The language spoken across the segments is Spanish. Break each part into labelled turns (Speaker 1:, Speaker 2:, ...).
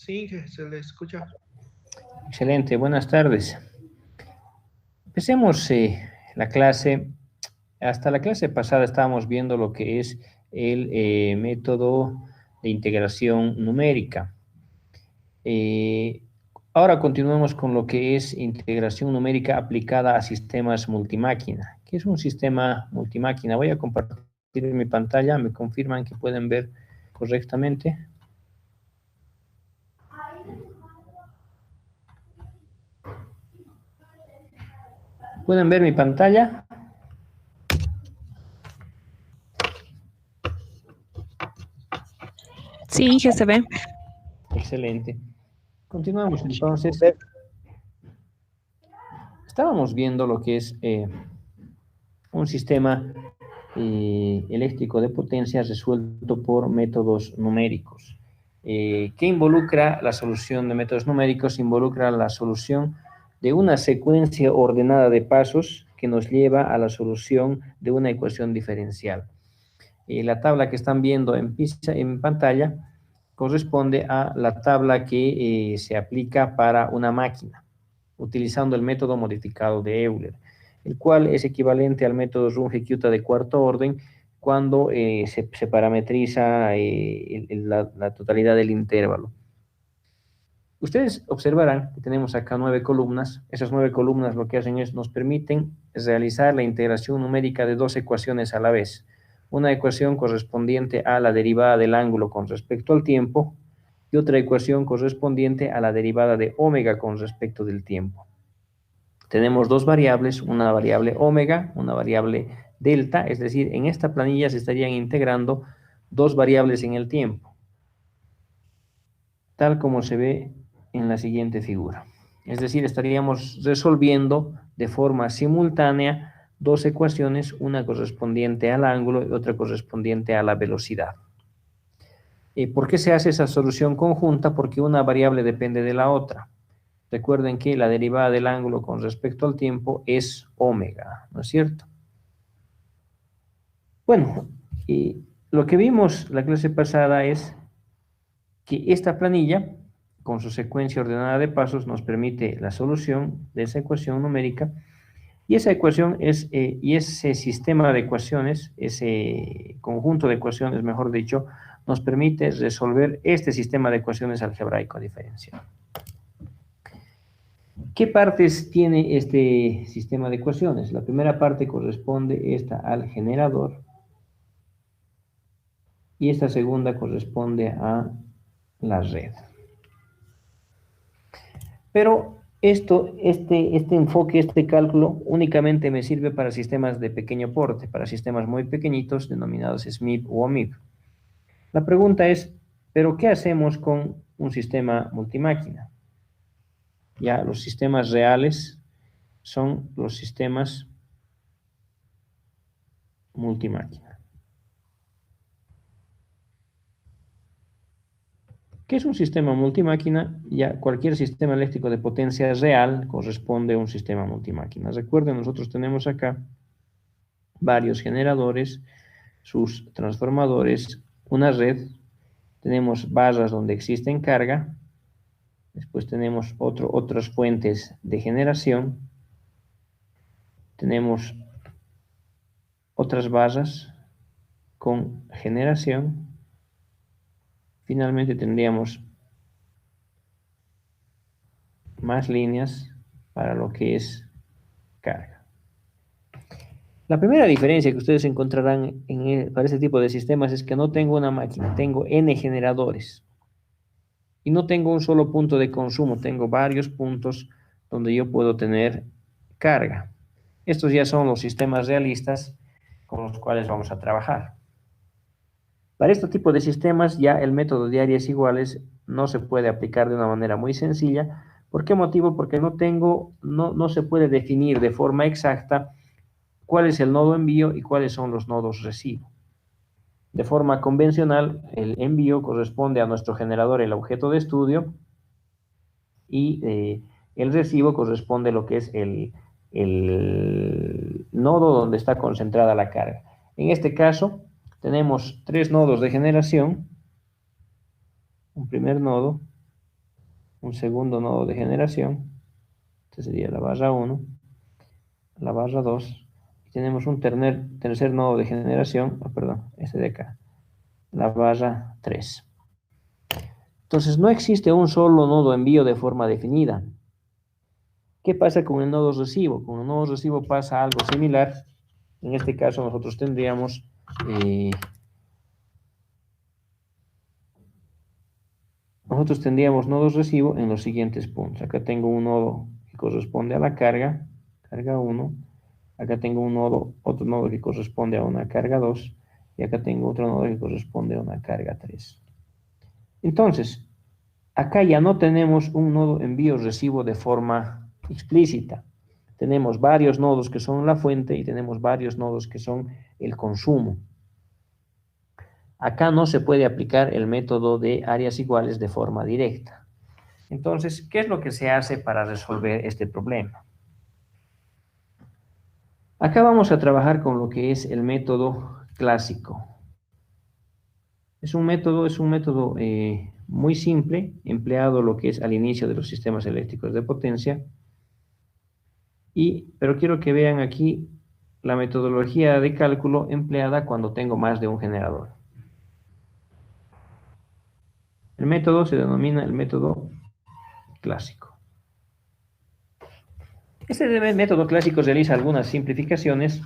Speaker 1: Sí, que se le escucha.
Speaker 2: Excelente, buenas tardes. Empecemos la clase. Hasta la clase pasada estábamos viendo lo que es el método de integración numérica. Eh, Ahora continuamos con lo que es integración numérica aplicada a sistemas multimáquina. ¿Qué es un sistema multimáquina? Voy a compartir mi pantalla. ¿Me confirman que pueden ver correctamente? ¿Pueden ver mi pantalla?
Speaker 3: Sí, ya se ve.
Speaker 2: Excelente. Continuamos entonces. Estábamos viendo lo que es un sistema eléctrico de potencia resuelto por métodos numéricos. ¿Qué involucra la solución de métodos numéricos? Involucra la solución de una secuencia ordenada de pasos que nos lleva a la solución de una ecuación diferencial. La tabla que están viendo en pantalla corresponde a la tabla que se aplica para una máquina, utilizando el método modificado de Euler, el cual es equivalente al método Runge-Kutta de cuarto orden cuando se parametriza la totalidad del intervalo. Ustedes observarán que tenemos acá 9 columnas. Esas 9 columnas lo que hacen es nos permiten realizar la integración numérica de dos ecuaciones a la vez. Una ecuación correspondiente a la derivada del ángulo con respecto al tiempo y otra ecuación correspondiente a la derivada de omega con respecto del tiempo. Tenemos dos variables, una variable omega, una variable delta, es decir, en esta planilla se estarían integrando dos variables en el tiempo, tal como se ve en la siguiente figura. Es decir, estaríamos resolviendo de forma simultánea dos ecuaciones, una correspondiente al ángulo y otra correspondiente a la velocidad. ¿Por qué se hace esa solución conjunta? Porque una variable depende de la otra. Recuerden que la derivada del ángulo con respecto al tiempo es omega, ¿no es cierto? Bueno, lo que vimos la clase pasada es que esta planilla, con su secuencia ordenada de pasos, nos permite la solución de esa ecuación numérica, y esa ecuación y ese sistema de ecuaciones, ese conjunto de ecuaciones, mejor dicho, nos permite resolver este sistema de ecuaciones algebraico diferencial. ¿Qué partes tiene este sistema de ecuaciones? La primera parte corresponde al generador y esta segunda corresponde a la red. Pero este enfoque, este cálculo, únicamente me sirve para sistemas de pequeño porte, para sistemas muy pequeñitos denominados SMIP o OMIP. La pregunta es, ¿pero qué hacemos con un sistema multimáquina? Ya, los sistemas reales son los sistemas multimáquina. ¿Qué es un sistema multimáquina? Ya cualquier sistema eléctrico de potencia real corresponde a un sistema multimáquina. Recuerden, nosotros tenemos acá varios generadores, sus transformadores, una red, tenemos barras donde existen carga, después tenemos otras fuentes de generación, tenemos otras barras con generación, finalmente tendríamos más líneas para lo que es carga. La primera diferencia que ustedes encontrarán para este tipo de sistemas es que no tengo una máquina, tengo N generadores. Y no tengo un solo punto de consumo, tengo varios puntos donde yo puedo tener carga. Estos ya son los sistemas realistas con los cuales vamos a trabajar. Para este tipo de sistemas ya el método de áreas iguales no se puede aplicar de una manera muy sencilla. ¿Por qué motivo? Porque no se puede definir de forma exacta cuál es el nodo envío y cuáles son los nodos recibo. De forma convencional, el envío corresponde a nuestro generador, el objeto de estudio, y el recibo corresponde a lo que es el nodo donde está concentrada la carga. En este caso, tenemos tres nodos de generación, un primer nodo, un segundo nodo de generación. Este sería la barra 1, la barra 2. Y tenemos un tercer nodo de generación, perdón, este de acá, la barra 3. Entonces, no existe un solo nodo envío de forma definida. ¿Qué pasa con el nodo recibo? Con el nodo recibo pasa algo similar. En este caso, nosotros tendríamos nodos recibo en los siguientes puntos. Acá tengo un nodo que corresponde a la carga 1. Acá tengo otro nodo que corresponde a una carga 2. Y acá tengo otro nodo que corresponde a una carga 3. Entonces, acá ya no tenemos un nodo envío-recibo de forma explícita. Tenemos varios nodos que son la fuente y tenemos varios nodos que son el consumo. Acá no se puede aplicar el método de áreas iguales de forma directa. Entonces, ¿qué es lo que se hace para resolver este problema? Acá vamos a trabajar con lo que es el método clásico. Es un método muy simple, empleado lo que es al inicio de los sistemas eléctricos de potencia. Pero quiero que vean aquí la metodología de cálculo empleada cuando tengo más de un generador. El método se denomina el método clásico. Este método clásico realiza algunas simplificaciones,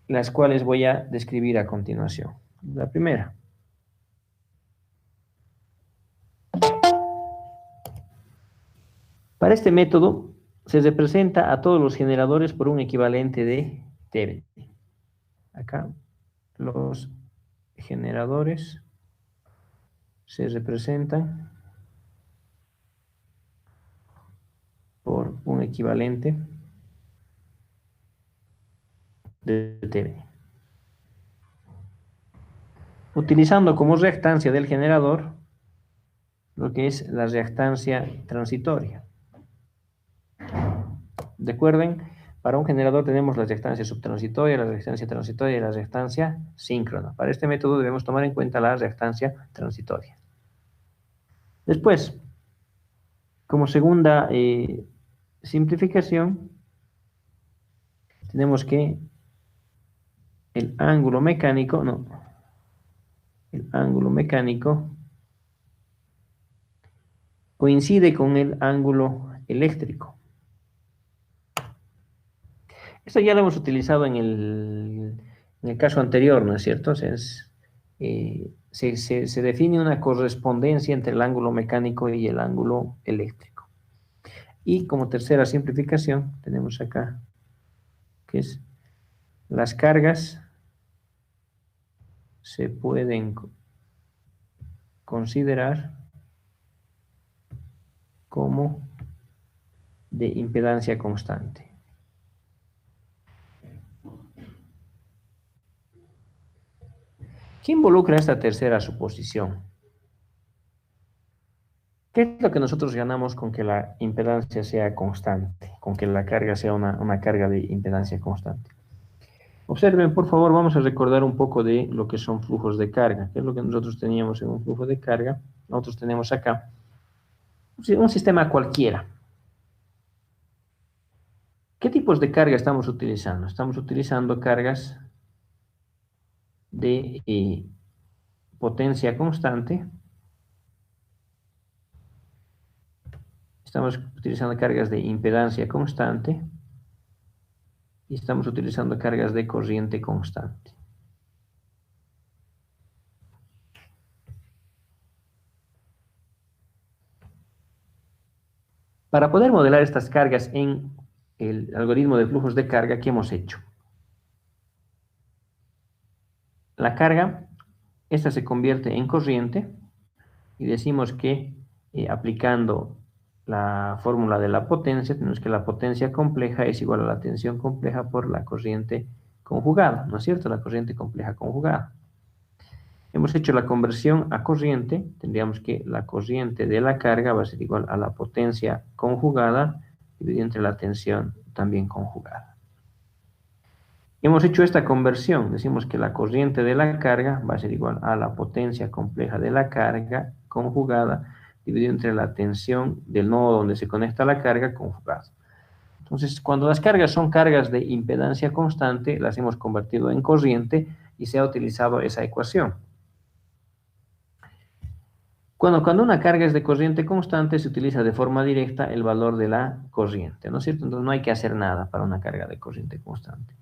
Speaker 2: las cuales voy a describir a continuación. La primera. Para este método se representa a todos los generadores por un equivalente de Thevenin. Acá los generadores se representan por un equivalente de Thevenin. Utilizando como reactancia del generador lo que es la reactancia transitoria. Recuerden, para un generador tenemos la reactancia subtransitoria, la reactancia transitoria y la reactancia síncrona. Para este método debemos tomar en cuenta la reactancia transitoria. Después, como segunda simplificación, tenemos que el ángulo mecánico coincide con el ángulo eléctrico. Esto ya lo hemos utilizado en el caso anterior, ¿no es cierto? O sea, se define una correspondencia entre el ángulo mecánico y el ángulo eléctrico. Y como tercera simplificación tenemos acá, que es las cargas se pueden considerar como de impedancia constante. ¿Qué involucra esta tercera suposición? ¿Qué es lo que nosotros ganamos con que la impedancia sea constante? Con que la carga sea una carga de impedancia constante. Observen, por favor, vamos a recordar un poco de lo que son flujos de carga. ¿Qué es lo que nosotros teníamos en un flujo de carga? Nosotros tenemos acá un sistema cualquiera. ¿Qué tipos de carga estamos utilizando? Estamos utilizando cargas de potencia constante. Estamos utilizando cargas de impedancia constante. Y estamos utilizando cargas de corriente constante. Para poder modelar estas cargas en el algoritmo de flujos de carga, ¿qué hemos hecho? La carga, esta se convierte en corriente y decimos que aplicando la fórmula de la potencia, tenemos que la potencia compleja es igual a la tensión compleja por la corriente conjugada, ¿no es cierto? La corriente compleja conjugada. Hemos hecho la conversión a corriente, tendríamos que la corriente de la carga va a ser igual a la potencia conjugada dividido entre la tensión también conjugada. Hemos hecho esta conversión, decimos que la corriente de la carga va a ser igual a la potencia compleja de la carga conjugada dividido entre la tensión del nodo donde se conecta la carga conjugado. Entonces, cuando las cargas son cargas de impedancia constante, las hemos convertido en corriente y se ha utilizado esa ecuación. Cuando una carga es de corriente constante, se utiliza de forma directa el valor de la corriente, ¿no es cierto? Entonces, no hay que hacer nada para una carga de corriente constante.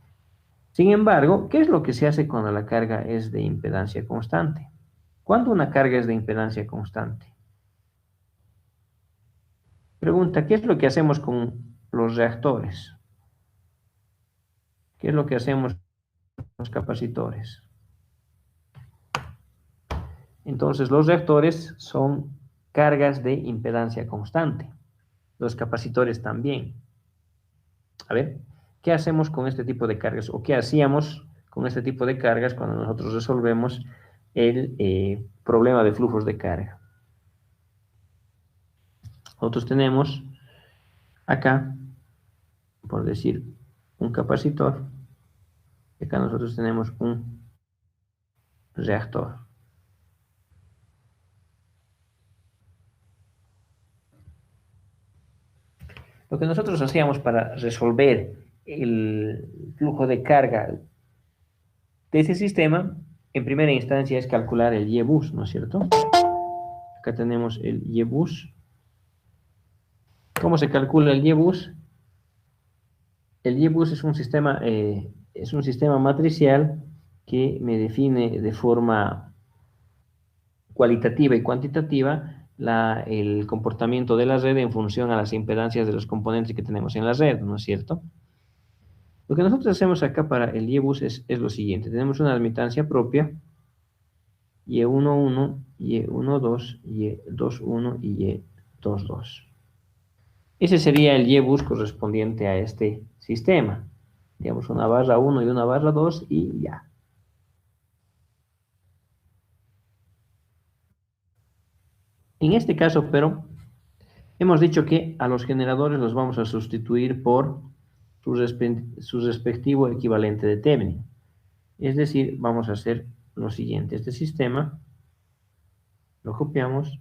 Speaker 2: Sin embargo, ¿qué es lo que se hace cuando la carga es de impedancia constante? ¿Cuándo una carga es de impedancia constante? Pregunta, ¿qué es lo que hacemos con los reactores? ¿Qué es lo que hacemos con los capacitores? Entonces, los reactores son cargas de impedancia constante. Los capacitores también. A ver, ¿qué hacemos con este tipo de cargas? ¿O qué hacíamos con este tipo de cargas cuando nosotros resolvemos el problema de flujos de carga? Nosotros tenemos acá, por decir, un capacitor. Y acá nosotros tenemos un reactor. Lo que nosotros hacíamos para resolver el flujo de carga de ese sistema, en primera instancia, es calcular el Y-bus, ¿no es cierto? Acá tenemos el Y-bus. ¿Cómo se calcula el Y-bus? El Y-bus es un sistema matricial que me define de forma cualitativa y cuantitativa el comportamiento de la red en función a las impedancias de los componentes que tenemos en la red, ¿no es cierto? Lo que nosotros hacemos acá para el Y-bus es lo siguiente. Tenemos una admitancia propia, Y11, Y12, Y21 y Y22. Ese sería el Y-bus correspondiente a este sistema. Digamos una barra 1 y una barra 2 y ya. En este caso, pero, hemos dicho que a los generadores los vamos a sustituir por su respectivo equivalente de Thevenin. Es decir, vamos a hacer lo siguiente. Este sistema lo copiamos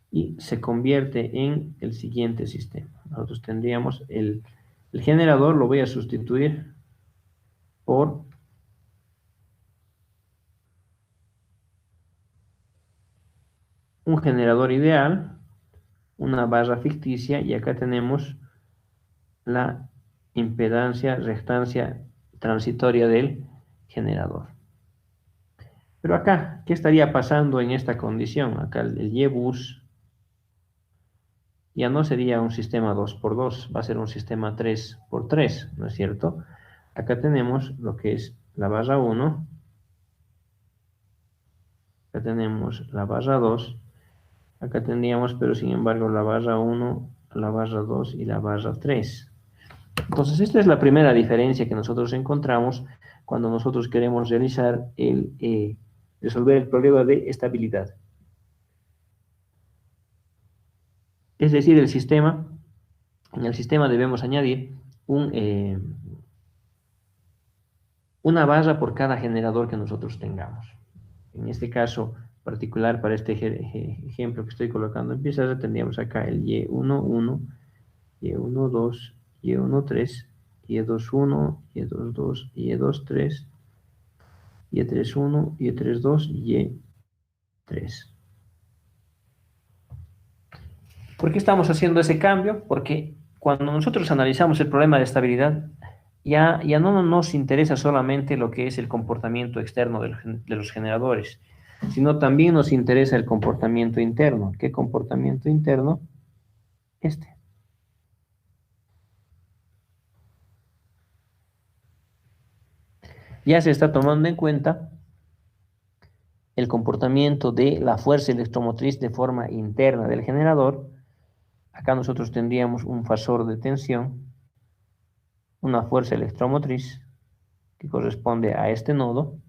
Speaker 2: y se convierte en el siguiente sistema. Nosotros tendríamos el generador, lo voy a sustituir por un generador ideal, una barra ficticia, y acá tenemos la impedancia, reactancia transitoria del generador. Pero acá, ¿qué estaría pasando en esta condición? Acá el Y-bus ya no sería un sistema 2x2, va a ser un sistema 3x3, ¿no es cierto? Acá tenemos lo que es la barra 1, acá tenemos la barra 2, acá tendríamos, pero sin embargo, la barra 1, la barra 2 y la barra 3. Entonces, esta es la primera diferencia que nosotros encontramos cuando nosotros queremos realizar resolver el problema de estabilidad. Es decir, en el sistema debemos añadir una barra por cada generador que nosotros tengamos. En este caso particular, para este ejemplo que estoy colocando en pizarra, tendríamos acá el Y11, Y12, Y13, Y21, Y22, Y23, Y31, Y32 y Y3. ¿Por qué estamos haciendo ese cambio? Porque cuando nosotros analizamos el problema de estabilidad, ya no nos interesa solamente lo que es el comportamiento externo de los generadores, sino también nos interesa el comportamiento interno. ¿Qué comportamiento interno? Este. Ya se está tomando en cuenta el comportamiento de la fuerza electromotriz de forma interna del generador. Acá nosotros tendríamos un fasor de tensión, una fuerza electromotriz que corresponde a este nodo,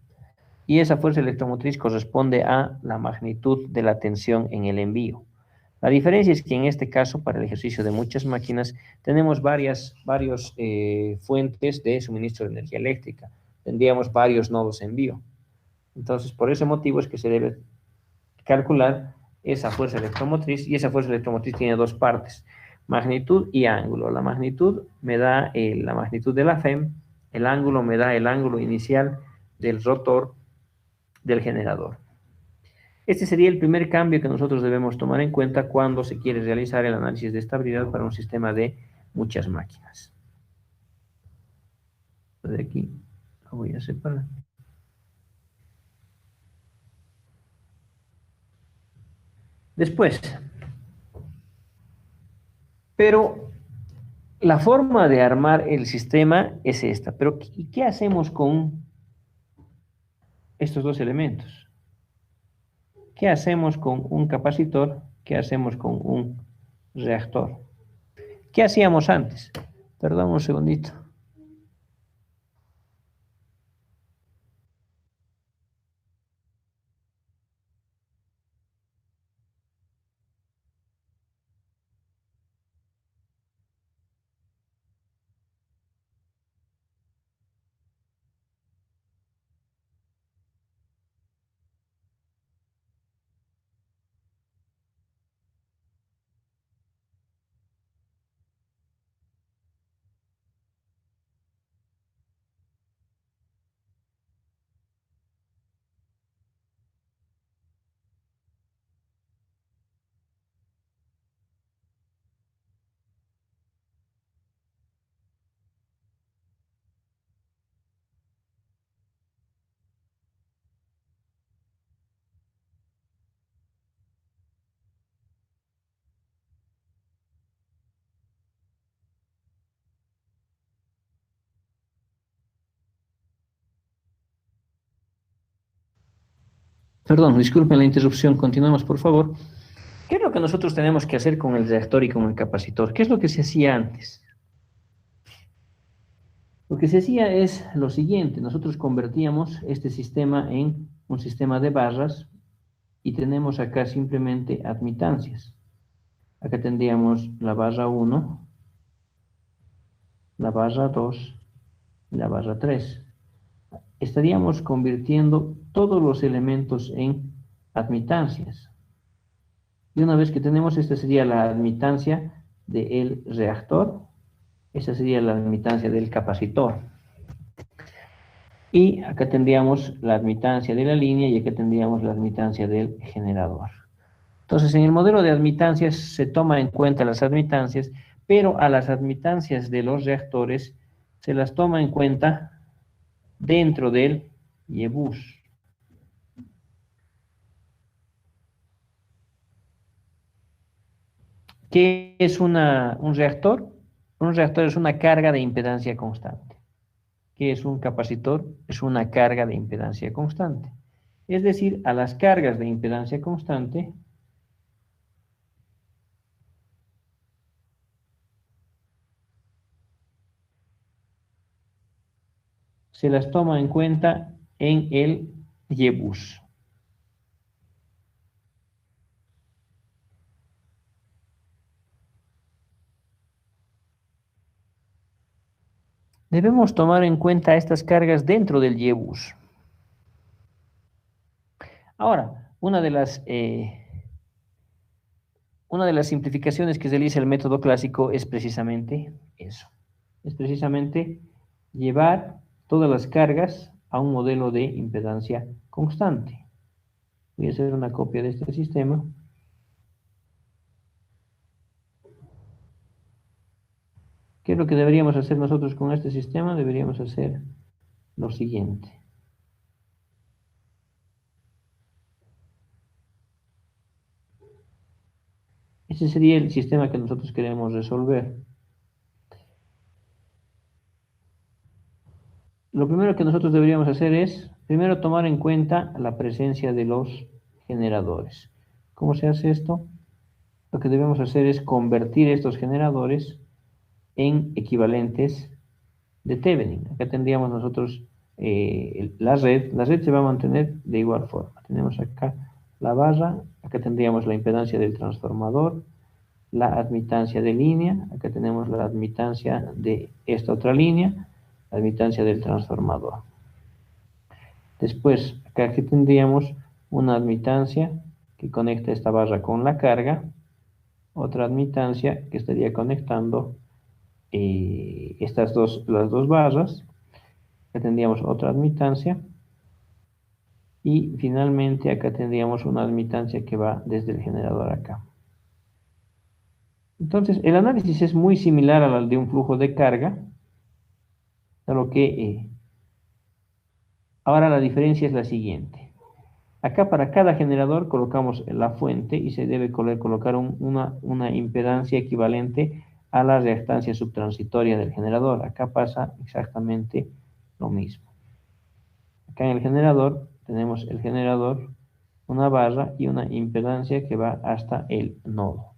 Speaker 2: y esa fuerza electromotriz corresponde a la magnitud de la tensión en el envío. La diferencia es que en este caso, para el ejercicio de muchas máquinas, tenemos varias fuentes de suministro de energía eléctrica. Tendríamos varios nodos de envío. Entonces, por ese motivo es que se debe calcular esa fuerza electromotriz, y esa fuerza electromotriz tiene dos partes, magnitud y ángulo. La magnitud me da la magnitud de la FEM, el ángulo me da el ángulo inicial del rotor del generador. Este sería el primer cambio que nosotros debemos tomar en cuenta cuando se quiere realizar el análisis de estabilidad para un sistema de muchas máquinas. De aquí lo voy a separar. Después, pero la forma de armar el sistema es esta. Pero ¿qué hacemos con estos dos elementos? ¿Qué hacemos con un capacitor? ¿Qué hacemos con un reactor? ¿Qué hacíamos antes? Perdón un segundito. Perdón, disculpen la interrupción. Continuemos, por favor. ¿Qué es lo que nosotros tenemos que hacer con el reactor y con el capacitor? ¿Qué es lo que se hacía antes? Lo que se hacía es lo siguiente. Nosotros convertíamos este sistema en un sistema de barras y tenemos acá simplemente admitancias. Acá tendríamos la barra 1, la barra 2 y la barra 3. Estaríamos convirtiendo todos los elementos en admitancias. Y una vez que tenemos, esta sería la admitancia del reactor, esta sería la admitancia del capacitor. Y acá tendríamos la admitancia de la línea y acá tendríamos la admitancia del generador. Entonces, en el modelo de admitancias se toma en cuenta las admitancias, pero a las admitancias de los reactores se las toma en cuenta dentro del YBUS. ¿Qué es un reactor? Un reactor es una carga de impedancia constante. ¿Qué es un capacitor? Es una carga de impedancia constante. Es decir, a las cargas de impedancia constante se las toma en cuenta en el YBUS. Debemos tomar en cuenta estas cargas dentro del YBUS. Ahora, una de las simplificaciones que realiza el método clásico es precisamente eso. Es precisamente llevar todas las cargas a un modelo de impedancia constante. Voy a hacer una copia de este sistema. ¿Qué es lo que deberíamos hacer nosotros con este sistema? Deberíamos hacer lo siguiente. Ese sería el sistema que nosotros queremos resolver. Lo primero que nosotros deberíamos hacer es, primero, tomar en cuenta la presencia de los generadores. ¿Cómo se hace esto? Lo que debemos hacer es convertir estos generadores en equivalentes de Thevenin. Acá tendríamos nosotros la red se va a mantener de igual forma. Tenemos acá la barra, acá tendríamos la impedancia del transformador, la admitancia de línea, acá tenemos la admitancia de esta otra línea, la admitancia del transformador. Después, acá aquí tendríamos una admitancia que conecta esta barra con la carga, otra admitancia que estaría conectando las dos barras, acá tendríamos otra admitancia, y finalmente acá tendríamos una admitancia que va desde el generador acá. Entonces, el análisis es muy similar al de un flujo de carga, solo que ahora la diferencia es la siguiente. Acá para cada generador colocamos la fuente y se debe colocar una impedancia equivalente a la reactancia subtransitoria del generador. Acá pasa exactamente lo mismo. Acá en el generador tenemos el generador, una barra y una impedancia que va hasta el nodo.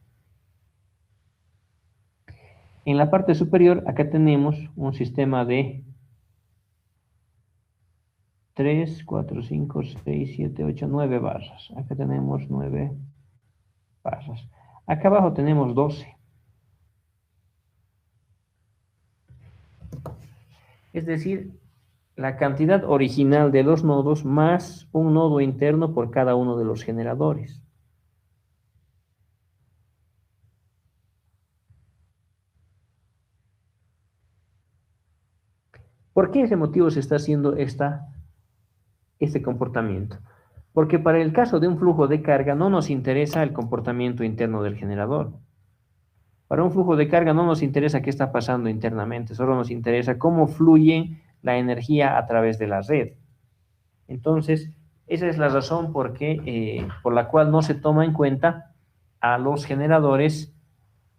Speaker 2: En la parte superior acá tenemos un sistema de 3, 4, 5, 6, 7, 8, 9 barras. Acá tenemos 9 barras. Acá abajo tenemos 12. Es decir, la cantidad original de los nodos más un nodo interno por cada uno de los generadores. ¿Por qué ese motivo se está haciendo este comportamiento? Porque para el caso de un flujo de carga no nos interesa el comportamiento interno del generador. Para un flujo de carga no nos interesa qué está pasando internamente, solo nos interesa cómo fluye la energía a través de la red. Entonces, esa es la razón por la cual no se toma en cuenta a los generadores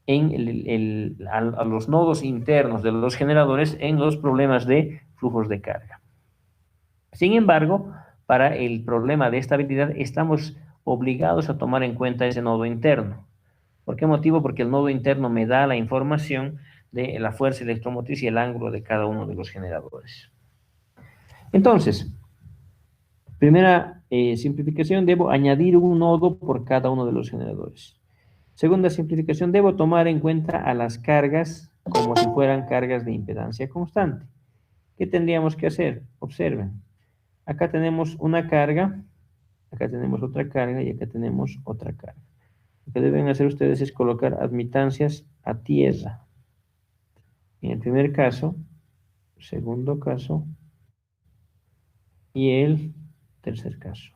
Speaker 2: a los nodos internos de los generadores en los problemas de flujos de carga. Sin embargo, para el problema de estabilidad estamos obligados a tomar en cuenta ese nodo interno. ¿Por qué motivo? Porque el nodo interno me da la información de la fuerza electromotriz y el ángulo de cada uno de los generadores. Entonces, primera simplificación, debo añadir un nodo por cada uno de los generadores. Segunda simplificación, debo tomar en cuenta a las cargas como si fueran cargas de impedancia constante. ¿Qué tendríamos que hacer? Observen. Acá tenemos una carga, acá tenemos otra carga y acá tenemos otra carga. Lo que deben hacer ustedes es colocar admitancias a tierra. En el primer caso, segundo caso y el tercer caso.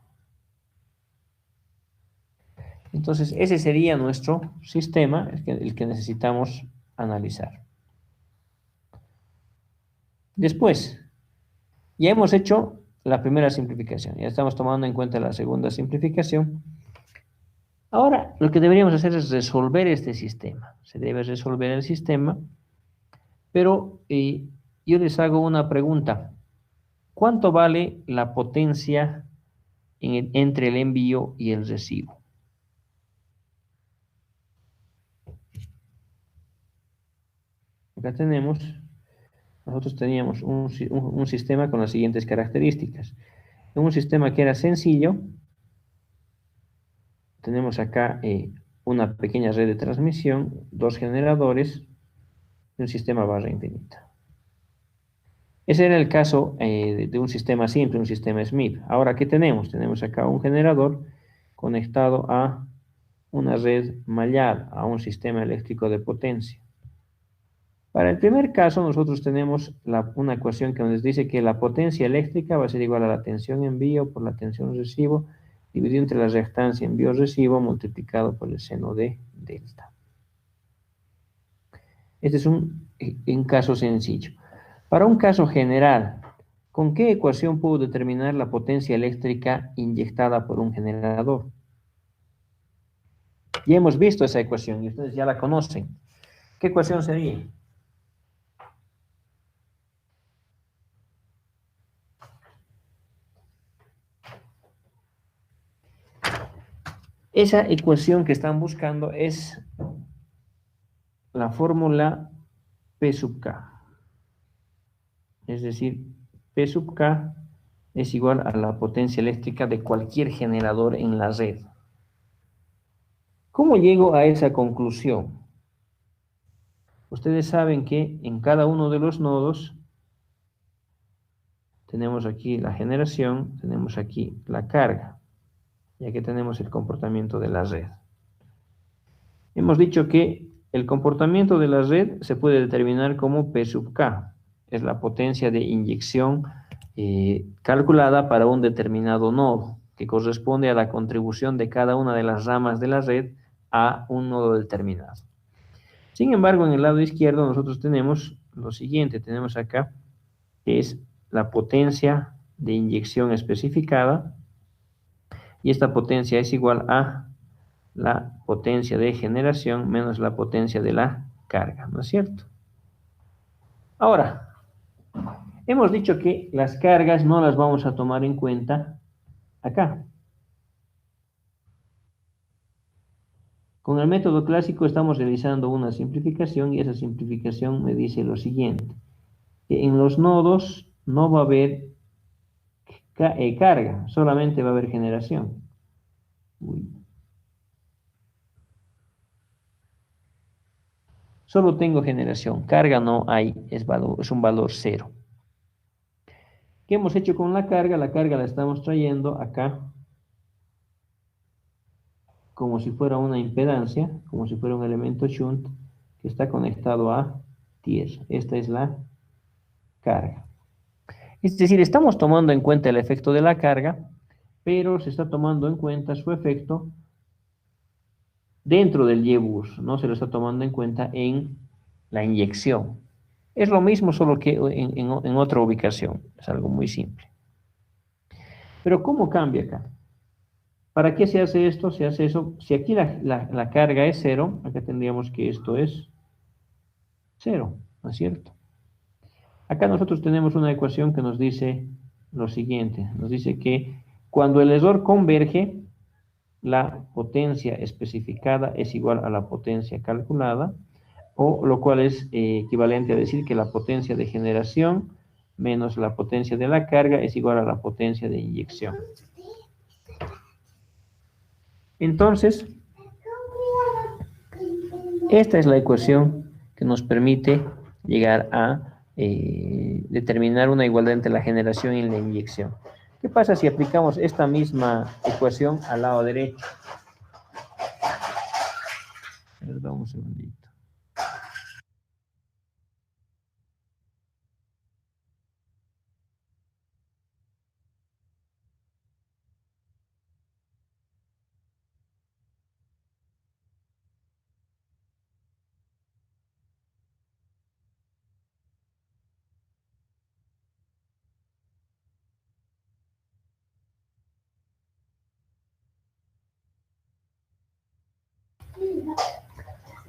Speaker 2: Entonces, ese sería nuestro sistema, el que necesitamos analizar. Después, ya hemos hecho la primera simplificación, ya estamos tomando en cuenta la segunda simplificación. Ahora, lo que deberíamos hacer es resolver este sistema. Se debe resolver el sistema, pero yo les hago una pregunta. ¿Cuánto vale la potencia entre el envío y el recibo? Acá nosotros teníamos un sistema con las siguientes características. Un sistema que era sencillo, tenemos acá una pequeña red de transmisión, dos generadores y un sistema barra infinita. Ese era el caso de un sistema simple, un sistema Smith. Ahora, ¿qué tenemos? Tenemos acá un generador conectado a una red mallada, a un sistema eléctrico de potencia. Para el primer caso, nosotros tenemos una ecuación que nos dice que la potencia eléctrica va a ser igual a la tensión envío por la tensión recibo, dividido entre la reactancia envío-recibo multiplicado por el seno de delta. Este es un caso sencillo. Para un caso general, ¿con qué ecuación puedo determinar la potencia eléctrica inyectada por un generador? Ya hemos visto esa ecuación y ustedes ya la conocen. ¿Qué ecuación sería? Esa ecuación que están buscando es la fórmula P sub K. Es decir, P sub K es igual a la potencia eléctrica de cualquier generador en la red. ¿Cómo llego a esa conclusión? Ustedes saben que en cada uno de los nodos tenemos aquí la generación, tenemos aquí la carga. ya que tenemos el comportamiento de la red. Hemos dicho que el comportamiento de la red se puede determinar como P sub K, es la potencia de inyección calculada para un determinado nodo, que corresponde a la contribución de cada una de las ramas de la red a un nodo determinado. Sin embargo, en el lado izquierdo nosotros tenemos lo siguiente, tenemos acá, que es la potencia de inyección especificada, y esta potencia es igual a la potencia de generación menos la potencia de la carga, ¿no es cierto? Ahora, hemos dicho que las cargas no las vamos a tomar en cuenta acá. Con el método clásico estamos realizando una simplificación y esa simplificación me dice lo siguiente, que en los nodos no va a haber carga, solamente va a haber generación. Solo tengo generación, carga no hay, es un valor cero. ¿Qué hemos hecho con la carga? La carga la estamos trayendo acá como si fuera una impedancia, como si fuera un elemento shunt que está conectado a tierra. Esta es la carga. Es decir, estamos tomando en cuenta el efecto de la carga, pero se está tomando en cuenta su efecto dentro del Y-bus, no se lo está tomando en cuenta en la inyección. Es lo mismo, solo que en otra ubicación. Es algo muy simple. Pero ¿cómo cambia acá? ¿Para qué se hace esto? Se hace eso. Si aquí la carga es cero, acá tendríamos que esto es cero, ¿no es cierto? Acá nosotros tenemos una ecuación que nos dice lo siguiente. Nos dice que cuando el error converge, la potencia especificada es igual a la potencia calculada, o lo cual es equivalente a decir que la potencia de generación menos la potencia de la carga es igual a la potencia de inyección. Entonces, esta es la ecuación que nos permite llegar a determinar una igualdad entre la generación y la inyección. ¿Qué pasa si aplicamos esta misma ecuación al lado derecho? Perdón un segundito.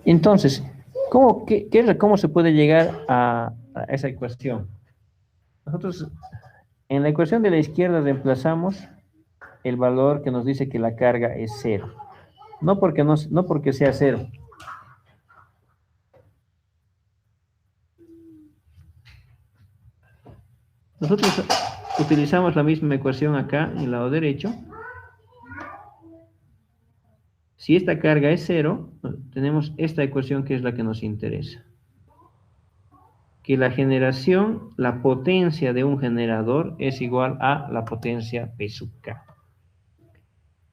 Speaker 2: Entonces, ¿cómo se puede llegar a esa ecuación? Nosotros en la ecuación de la izquierda reemplazamos el valor que nos dice que la carga es cero. No porque sea cero. Nosotros utilizamos la misma ecuación acá en el lado derecho. Si esta carga es cero, tenemos esta ecuación que es la que nos interesa. Que la generación, la potencia de un generador es igual a la potencia P sub K.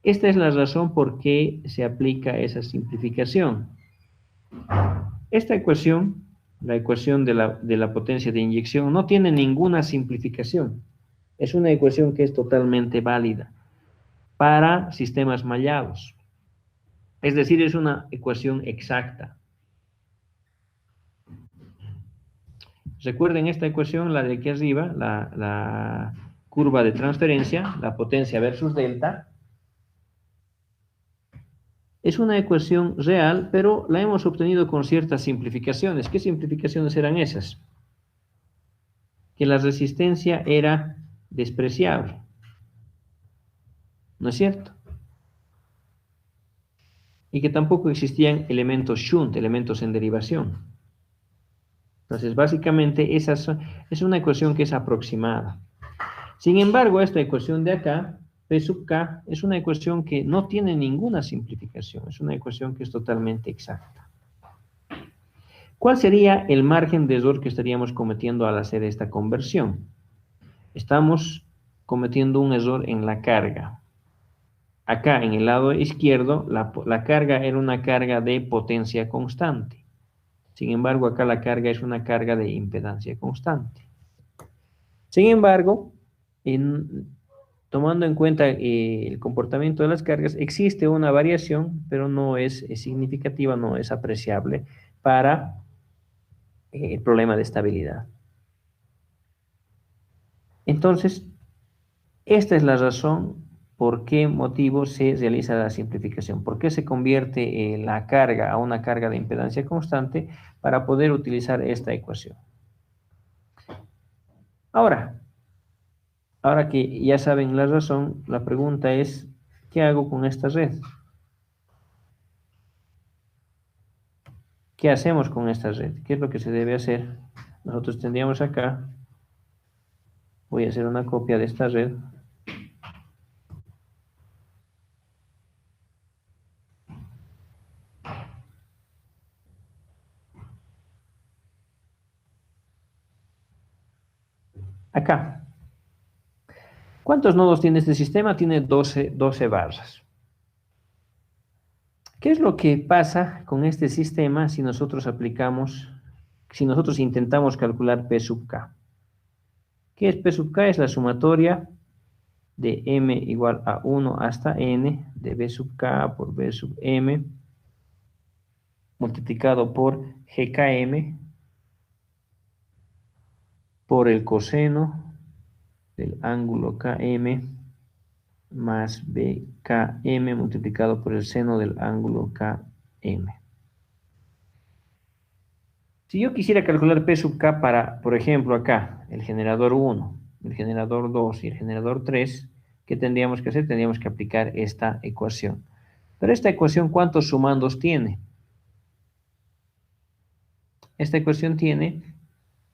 Speaker 2: Esta es la razón por qué se aplica esa simplificación. Esta ecuación, la ecuación de la potencia de inyección, no tiene ninguna simplificación. Es una ecuación que es totalmente válida para sistemas mallados. Es decir, es una ecuación exacta. Recuerden esta ecuación, la de aquí arriba, la curva de transferencia, la potencia versus delta. Es una ecuación real, pero la hemos obtenido con ciertas simplificaciones. ¿Qué simplificaciones eran esas? Que la resistencia era despreciable. ¿No es cierto? Y que tampoco existían elementos shunt, elementos en derivación. Entonces, básicamente, es una ecuación que es aproximada. Sin embargo, esta ecuación de acá, P sub K, es una ecuación que no tiene ninguna simplificación. Es una ecuación que es totalmente exacta. ¿Cuál sería el margen de error que estaríamos cometiendo al hacer esta conversión? Estamos cometiendo un error en la carga. acá en el lado izquierdo, la carga era una carga de potencia constante. Sin embargo, acá la carga es una carga de impedancia constante. Sin embargo, tomando en cuenta el comportamiento de las cargas, existe una variación, pero no es significativa, no es apreciable para el problema de estabilidad. Entonces, esta es la razón por qué motivo se realiza la simplificación. ¿Por qué se convierte la carga a una carga de impedancia constante para poder utilizar esta ecuación? Ahora que ya saben la razón, la pregunta es, ¿qué hago con esta red? ¿Qué hacemos con esta red? ¿Qué es lo que se debe hacer? Nosotros tendríamos acá, voy a hacer una copia de esta red. Acá. ¿Cuántos nodos tiene este sistema? Tiene 12 barras. ¿Qué es lo que pasa con este sistema si nosotros intentamos calcular P sub K? ¿Qué es P sub K? Es la sumatoria de M igual a 1 hasta N de B sub K por B sub M multiplicado por GKM por el coseno del ángulo KM más BKM multiplicado por el seno del ángulo KM. Si yo quisiera calcular P sub K para, por ejemplo, acá, el generador 1, el generador 2 y el generador 3, ¿qué tendríamos que hacer? Tendríamos que aplicar esta ecuación. Pero esta ecuación, ¿cuántos sumandos tiene? Esta ecuación tiene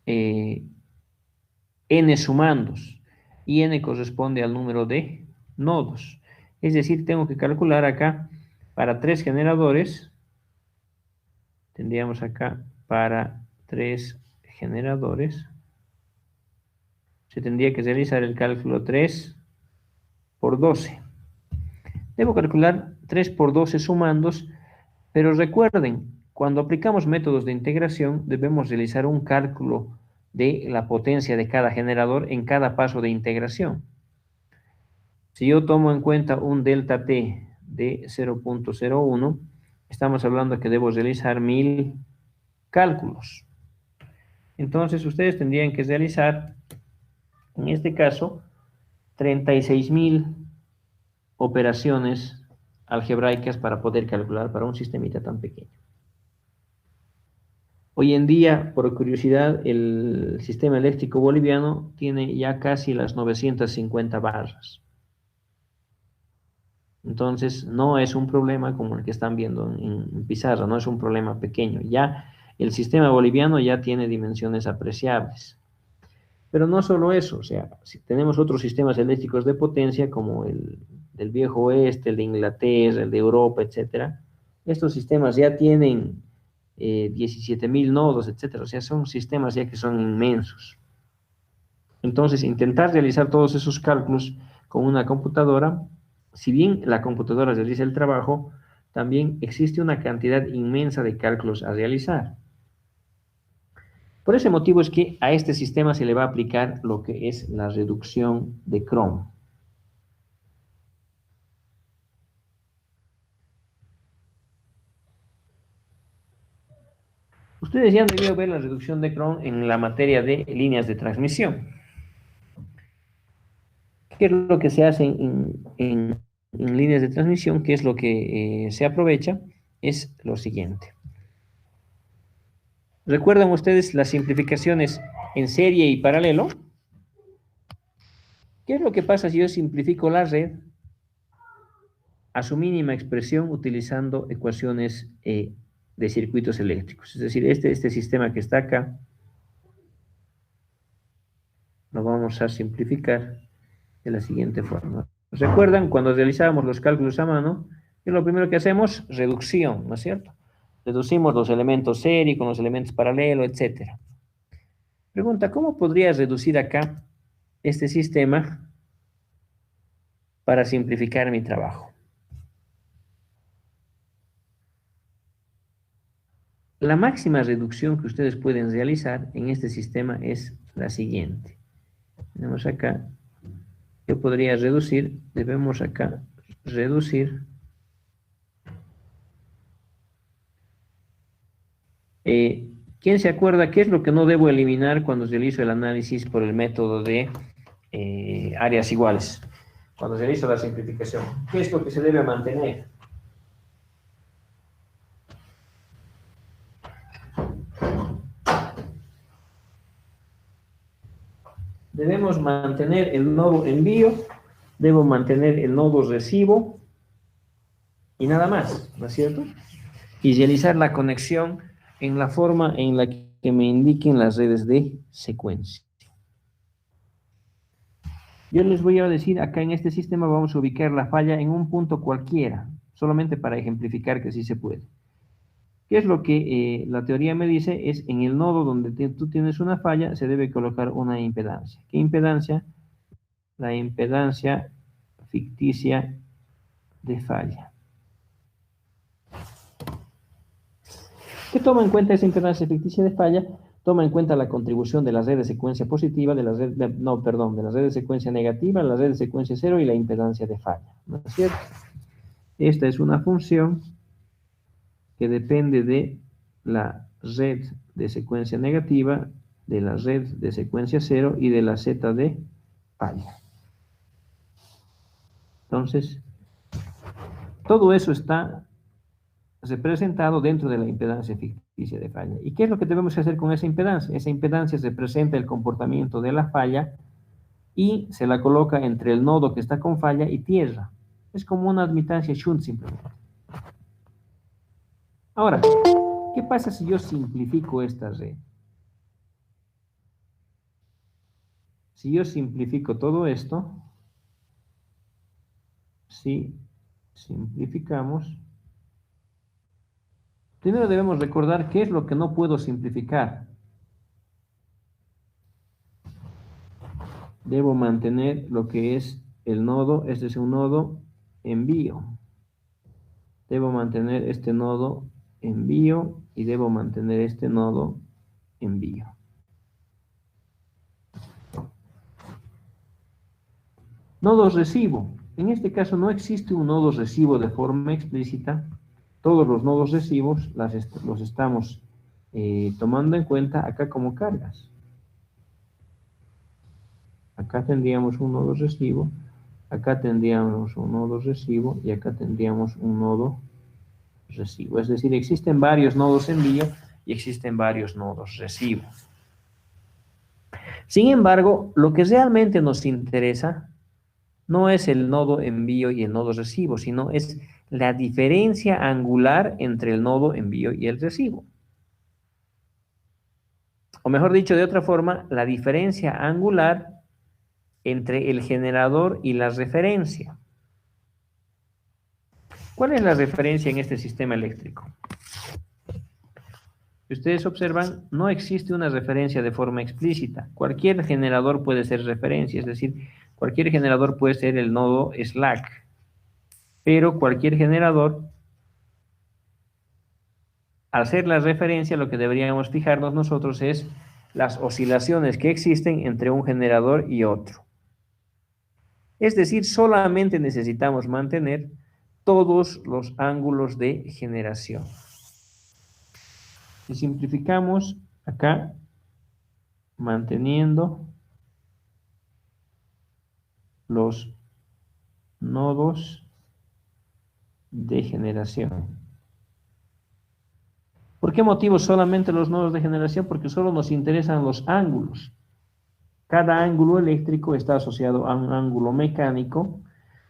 Speaker 2: n sumandos y n corresponde al número de nodos. Es decir, tengo que calcular acá para 3 generadores, tendríamos acá para 3 generadores, se tendría que realizar el cálculo 3 por 12. Debo calcular 3 por 12 sumandos, pero recuerden, cuando aplicamos métodos de integración, debemos realizar un cálculo de la potencia de cada generador en cada paso de integración. Si yo tomo en cuenta un delta T de 0.01, estamos hablando que debo realizar 1000 cálculos. Entonces, ustedes tendrían que realizar, en este caso, 36.000 operaciones algebraicas para poder calcular para un sistemita tan pequeño. Hoy en día, por curiosidad, el sistema eléctrico boliviano tiene ya casi las 950 barras. Entonces, no es un problema como el que están viendo en pizarra, no es un problema pequeño. Ya el sistema boliviano ya tiene dimensiones apreciables. Pero no solo eso, o sea, si tenemos otros sistemas eléctricos de potencia como el del viejo oeste, el de Inglaterra, el de Europa, etcétera, estos sistemas ya tienen 17.000 nodos, etcétera, o sea, son sistemas ya que son inmensos. Entonces, intentar realizar todos esos cálculos con una computadora, si bien la computadora realiza el trabajo, también existe una cantidad inmensa de cálculos a realizar. Por ese motivo es que a este sistema se le va a aplicar lo que es la reducción de Cron. Ustedes ya han debido ver la reducción de Cron en la materia de líneas de transmisión. ¿Qué es lo que se hace en líneas de transmisión? ¿Qué es lo que se aprovecha? Es lo siguiente. ¿Recuerdan ustedes las simplificaciones en serie y paralelo? ¿Qué es lo que pasa si yo simplifico la red a su mínima expresión utilizando ecuaciones de circuitos eléctricos? Es decir, este sistema que está acá, lo vamos a simplificar de la siguiente forma. ¿Recuerdan cuando realizábamos los cálculos a mano? ¿Qué es lo primero que hacemos? Reducción, ¿no es cierto? Reducimos los elementos serie con los elementos paralelo, etcétera. Pregunta, ¿cómo podría reducir acá este sistema para simplificar mi trabajo? La máxima reducción que ustedes pueden realizar en este sistema es la siguiente. Tenemos acá, yo podría reducir, debemos acá reducir ¿quién se acuerda qué es lo que no debo eliminar cuando realizo el análisis por el método de áreas iguales? Cuando realizo la simplificación, ¿qué es lo que se debe mantener? Debemos mantener el nodo envío, debo mantener el nodo recibo y nada más, ¿no es cierto? Y realizar la conexión en la forma en la que me indiquen las redes de secuencia. Yo les voy a decir, acá en este sistema vamos a ubicar la falla en un punto cualquiera, solamente para ejemplificar que sí se puede. ¿Qué es lo que la teoría me dice? Es en el nodo donde tú tienes una falla, se debe colocar una impedancia. ¿Qué impedancia? La impedancia ficticia de falla. ¿Qué toma en cuenta esa impedancia ficticia de falla? Toma en cuenta la contribución de la red de secuencia positiva, de la red de secuencia negativa, la red de secuencia cero y la impedancia de falla. ¿No es cierto? Esta es una función que depende de la red de secuencia negativa, de la red de secuencia cero y de la z de falla. Entonces, todo eso está representado dentro de la impedancia ficticia de falla. ¿Y qué es lo que debemos hacer con esa impedancia? Esa impedancia representa el comportamiento de la falla y se la coloca entre el nodo que está con falla y tierra. Es como una admitancia shunt simplemente. Ahora, ¿qué pasa si yo simplifico esta red? Si yo simplifico todo esto, si simplificamos, primero debemos recordar qué es lo que no puedo simplificar. Debo mantener lo que es el nodo, este es un nodo envío. Debo mantener este nodo envío y debo mantener este nodo envío. Nodos recibo. En este caso no existe un nodo recibo de forma explícita. Todos los nodos recibos los estamos tomando en cuenta acá como cargas. Acá tendríamos un nodo recibo, acá tendríamos un nodo recibo y acá tendríamos un nodo recibo. Es decir, existen varios nodos envío y existen varios nodos recibo. Sin embargo, lo que realmente nos interesa no es el nodo envío y el nodo recibo, sino es la diferencia angular entre el nodo envío y el recibo. O mejor dicho, de otra forma, la diferencia angular entre el generador y la referencia. ¿Cuál es la referencia en este sistema eléctrico? Si ustedes observan, no existe una referencia de forma explícita. Cualquier generador puede ser referencia, es decir, cualquier generador puede ser el nodo slack, pero cualquier generador, al ser la referencia, lo que deberíamos fijarnos nosotros es las oscilaciones que existen entre un generador y otro. Es decir, solamente necesitamos mantener todos los ángulos de generación. Si simplificamos acá, manteniendo los nodos de generación. ¿Por qué motivo solamente los nodos de generación? Porque solo nos interesan los ángulos. Cada ángulo eléctrico está asociado a un ángulo mecánico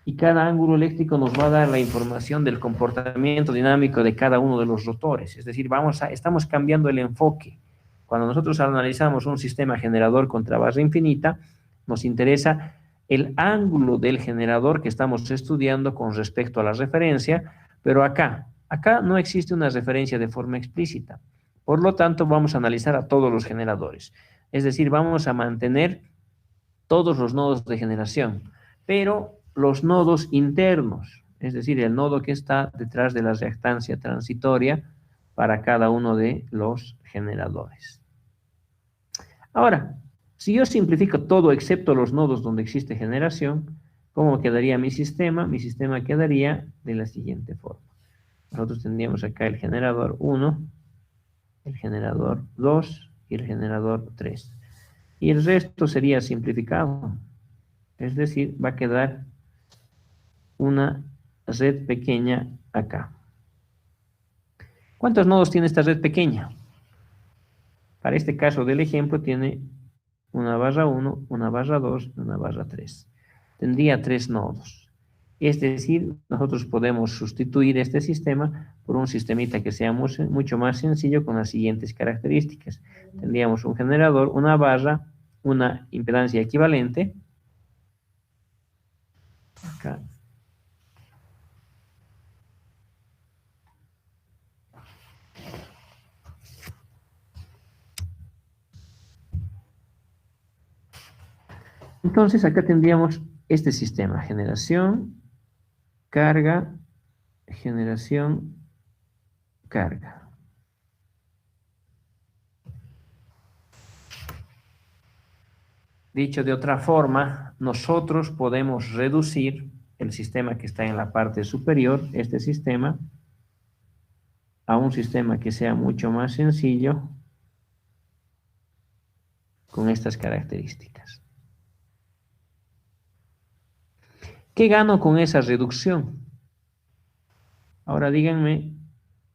Speaker 2: y cada ángulo eléctrico nos va a dar la información del comportamiento dinámico de cada uno de los rotores. Es decir, estamos cambiando el enfoque. Cuando nosotros analizamos un sistema generador contra barra infinita, nos interesa el ángulo del generador que estamos estudiando con respecto a la referencia, pero acá no existe una referencia de forma explícita. Por lo tanto, vamos a analizar a todos los generadores. Es decir, vamos a mantener todos los nodos de generación, pero los nodos internos, es decir, el nodo que está detrás de la reactancia transitoria, para cada uno de los generadores. Ahora, si yo simplifico todo excepto los nodos donde existe generación, ¿cómo quedaría mi sistema? Mi sistema quedaría de la siguiente forma. Nosotros tendríamos acá el generador 1, el generador 2 y el generador 3. Y el resto sería simplificado. Es decir, va a quedar una red pequeña acá. ¿Cuántos nodos tiene esta red pequeña? Para este caso del ejemplo tiene una barra 1, una barra 2 y una barra 3. Tendría 3 nodos. Es decir, nosotros podemos sustituir este sistema por un sistemita que sea mucho más sencillo con las siguientes características. Tendríamos un generador, una barra, una impedancia equivalente. Acá. Entonces acá tendríamos este sistema, generación, carga, generación, carga. Dicho de otra forma, nosotros podemos reducir el sistema que está en la parte superior, este sistema, a un sistema que sea mucho más sencillo con estas características. ¿Qué gano con esa reducción? Ahora díganme,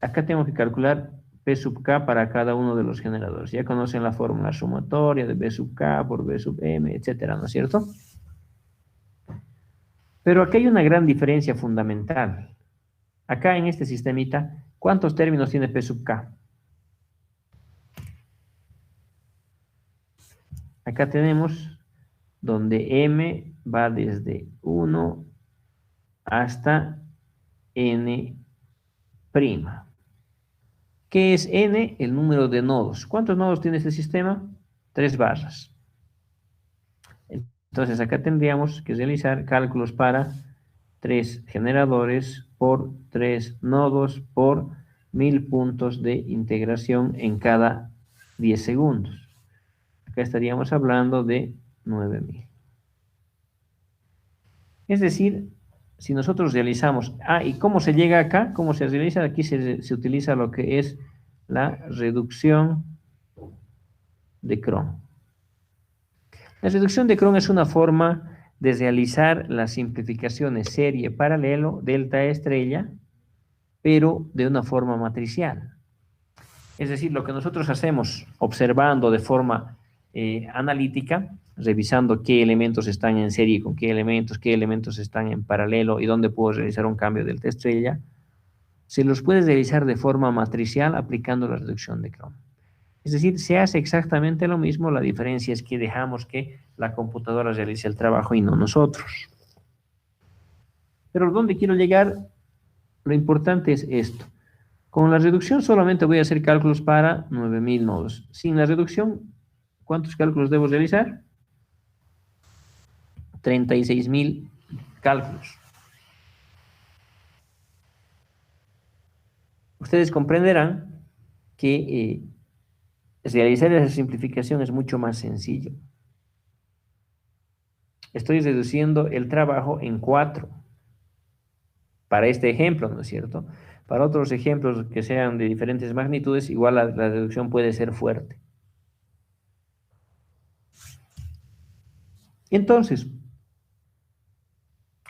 Speaker 2: acá tengo que calcular P sub K para cada uno de los generadores. Ya conocen la fórmula sumatoria de B sub K por B sub M, etcétera, ¿no es cierto? Pero aquí hay una gran diferencia fundamental. Acá en este sistemita, ¿cuántos términos tiene P sub K? Acá tenemos donde M va desde 1 hasta N'. ¿Qué es N? El número de nodos. ¿Cuántos nodos tiene este sistema? 3 barras. Entonces acá tendríamos que realizar cálculos para 3 generadores por 3 nodos por 1000 puntos de integración en cada 10 segundos. Acá estaríamos hablando de 9000. Es decir, si nosotros realizamos... ¿y cómo se llega acá? ¿Cómo se realiza? Aquí se utiliza lo que es la reducción de Cron. La reducción de Cron es una forma de realizar las simplificaciones serie, paralelo, delta, estrella, pero de una forma matricial. Es decir, lo que nosotros hacemos observando de forma analítica, revisando qué elementos están en serie con qué elementos están en paralelo y dónde puedo realizar un cambio delta estrella, se los puede realizar de forma matricial aplicando la reducción de Cron. Es decir, se hace exactamente lo mismo, la diferencia es que dejamos que la computadora realice el trabajo y no nosotros. Pero ¿dónde quiero llegar? Lo importante es esto. Con la reducción solamente voy a hacer cálculos para 9000 nodos. Sin la reducción, ¿cuántos cálculos debo realizar? 36.000 cálculos. Ustedes comprenderán que realizar esa simplificación es mucho más sencillo. Estoy reduciendo el trabajo en 4. Para este ejemplo, ¿no es cierto? Para otros ejemplos que sean de diferentes magnitudes, igual la reducción puede ser fuerte. Entonces,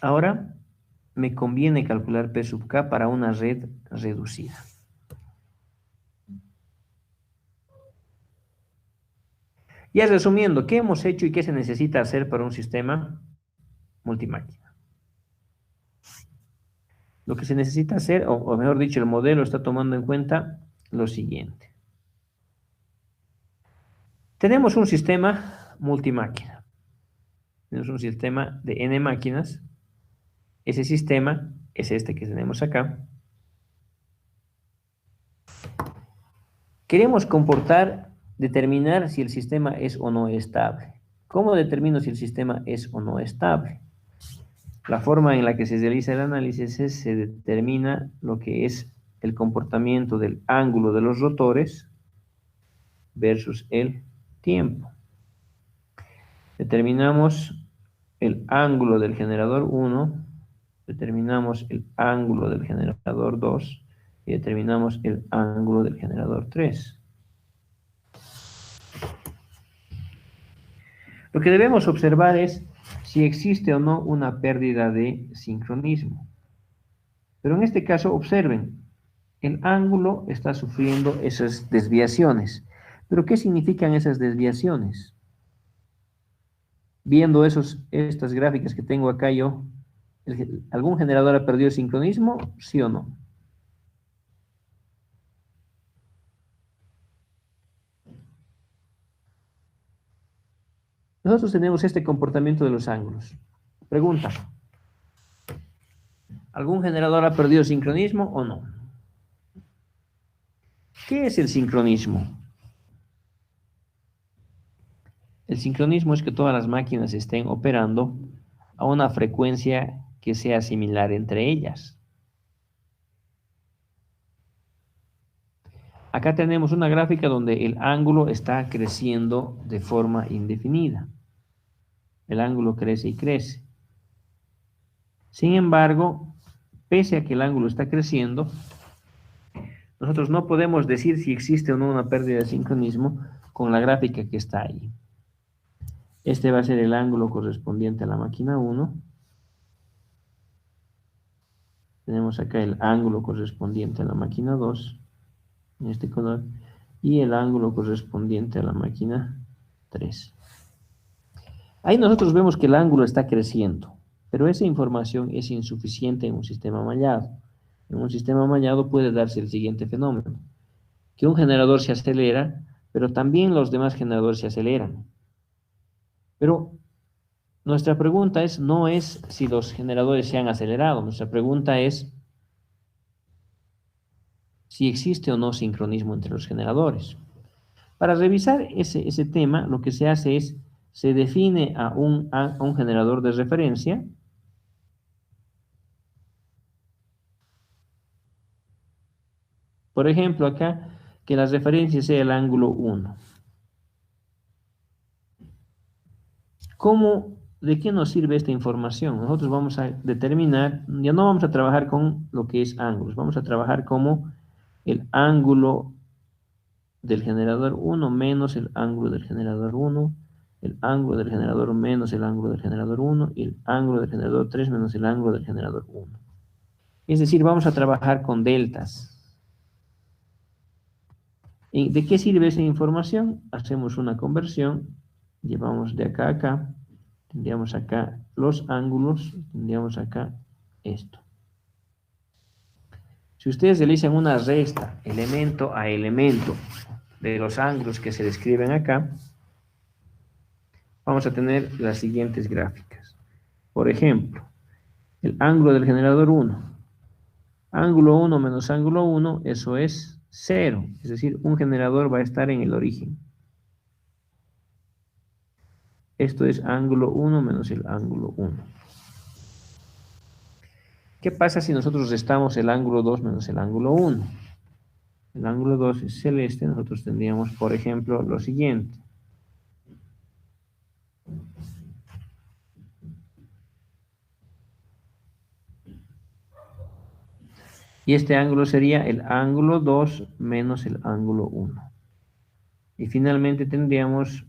Speaker 2: ahora me conviene calcular P sub K para una red reducida. Ya resumiendo, ¿qué hemos hecho y qué se necesita hacer para un sistema multimáquina? Lo que se necesita hacer, o mejor dicho, el modelo está tomando en cuenta lo siguiente. Tenemos un sistema multimáquina. Tenemos un sistema de n máquinas. Ese sistema es este que tenemos acá. Queremos determinar si el sistema es o no estable. ¿Cómo determino si el sistema es o no estable? La forma en la que se realiza el análisis es se determina lo que es el comportamiento del ángulo de los rotores versus el tiempo. Determinamos el ángulo del generador 1, determinamos el ángulo del generador 2 y determinamos el ángulo del generador 3. Lo que debemos observar es si existe o no una pérdida de sincronismo. Pero en este caso, observen, el ángulo está sufriendo esas desviaciones. ¿Pero qué significan esas desviaciones? Viendo estas gráficas que tengo acá yo, ¿algún generador ha perdido sincronismo? ¿Sí o no? Nosotros tenemos este comportamiento de los ángulos. Pregunta, ¿algún generador ha perdido sincronismo o no? ¿Qué es el sincronismo? El sincronismo es que todas las máquinas estén operando a una frecuencia que sea similar entre ellas. Acá tenemos una gráfica donde el ángulo está creciendo de forma indefinida. El ángulo crece y crece. Sin embargo, pese a que el ángulo está creciendo, nosotros no podemos decir si existe o no una pérdida de sincronismo con la gráfica que está ahí. Este va a ser el ángulo correspondiente a la máquina 1. Tenemos acá el ángulo correspondiente a la máquina 2, en este color, y el ángulo correspondiente a la máquina 3. Ahí nosotros vemos que el ángulo está creciendo, pero esa información es insuficiente en un sistema mallado. En un sistema mallado puede darse el siguiente fenómeno, que un generador se acelera, pero también los demás generadores se aceleran. Pero nuestra pregunta no es si los generadores se han acelerado, nuestra pregunta es si existe o no sincronismo entre los generadores. Para revisar ese tema, lo que se hace es, se define a un generador de referencia, por ejemplo acá, que la referencia sea el ángulo 1. ¿De qué nos sirve esta información? Nosotros vamos a determinar, ya no vamos a trabajar con lo que es ángulos, vamos a trabajar como el ángulo del generador 1 menos el ángulo del generador 1, el ángulo del generador menos el ángulo del generador 1 y el ángulo del generador 3 menos el ángulo del generador 1. Es decir, vamos a trabajar con deltas. ¿Y de qué sirve esa información? Hacemos una conversión, llevamos de acá a acá, tendríamos acá los ángulos, tendríamos acá esto. Si ustedes realizan una resta elemento a elemento de los ángulos que se describen acá, vamos a tener las siguientes gráficas. Por ejemplo, el ángulo del generador 1. Ángulo 1 menos ángulo 1, eso es 0. Es decir, un generador va a estar en el origen. Esto es ángulo 1 menos el ángulo 1. ¿Qué pasa si nosotros restamos el ángulo 2 menos el ángulo 1? El ángulo 2 es celeste, nosotros tendríamos, por ejemplo, lo siguiente. Y este ángulo sería el ángulo 2 menos el ángulo 1. Y finalmente tendríamos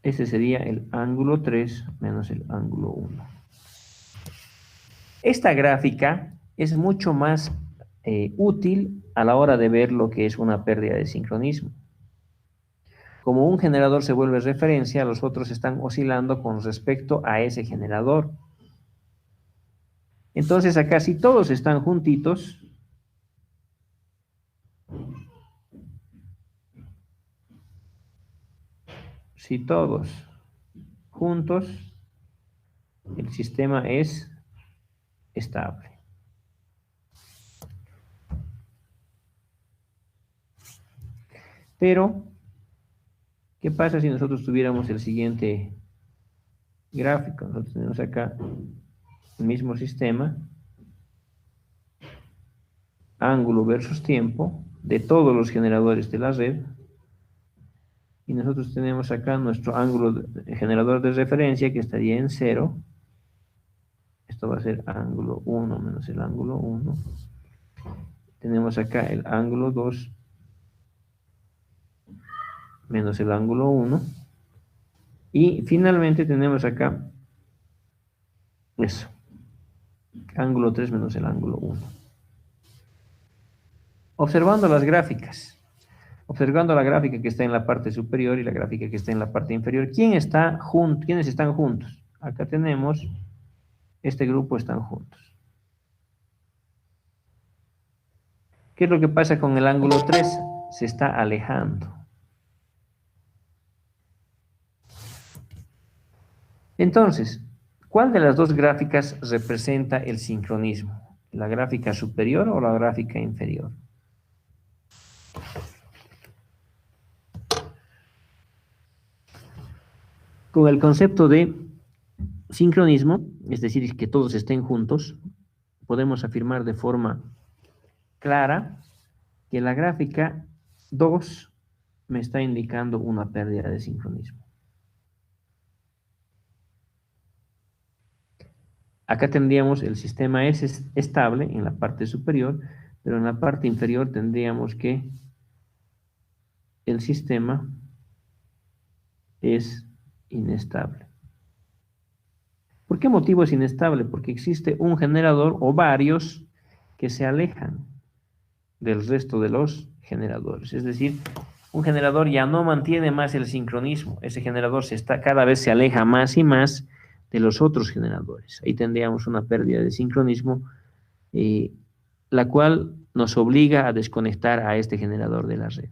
Speaker 2: este sería el ángulo 3 menos el ángulo 1. Esta gráfica es mucho más útil a la hora de ver lo que es una pérdida de sincronismo. Como un generador se vuelve referencia, los otros están oscilando con respecto a ese generador. Entonces acá si todos están juntitos, si todos juntos, el sistema es estable. Pero, ¿qué pasa si nosotros tuviéramos el siguiente gráfico? Nosotros tenemos acá el mismo sistema, ángulo versus tiempo de todos los generadores de la red. Y nosotros tenemos acá nuestro ángulo generador de referencia que estaría en 0. Esto va a ser ángulo 1 menos el ángulo 1. Tenemos acá el ángulo 2 menos el ángulo 1. Y finalmente tenemos acá eso, ángulo 3 menos el ángulo 1. Observando las gráficas, observando la gráfica que está en la parte superior y la gráfica que está en la parte inferior, ¿quiénes están juntos? Acá tenemos, este grupo están juntos. ¿Qué es lo que pasa con el ángulo 3? Se está alejando. Entonces, ¿cuál de las dos gráficas representa el sincronismo? ¿La gráfica superior o la gráfica inferior? Con el concepto de sincronismo, es decir, que todos estén juntos, podemos afirmar de forma clara que la gráfica 2 me está indicando una pérdida de sincronismo. Acá tendríamos el sistema es estable en la parte superior, pero en la parte inferior tendríamos que el sistema es inestable. ¿Por qué motivo es inestable? Porque existe un generador o varios que se alejan del resto de los generadores. Es decir, un generador ya no mantiene más el sincronismo. Ese generador cada vez se aleja más y más de los otros generadores. Ahí tendríamos una pérdida de sincronismo, la cual nos obliga a desconectar a este generador de la red.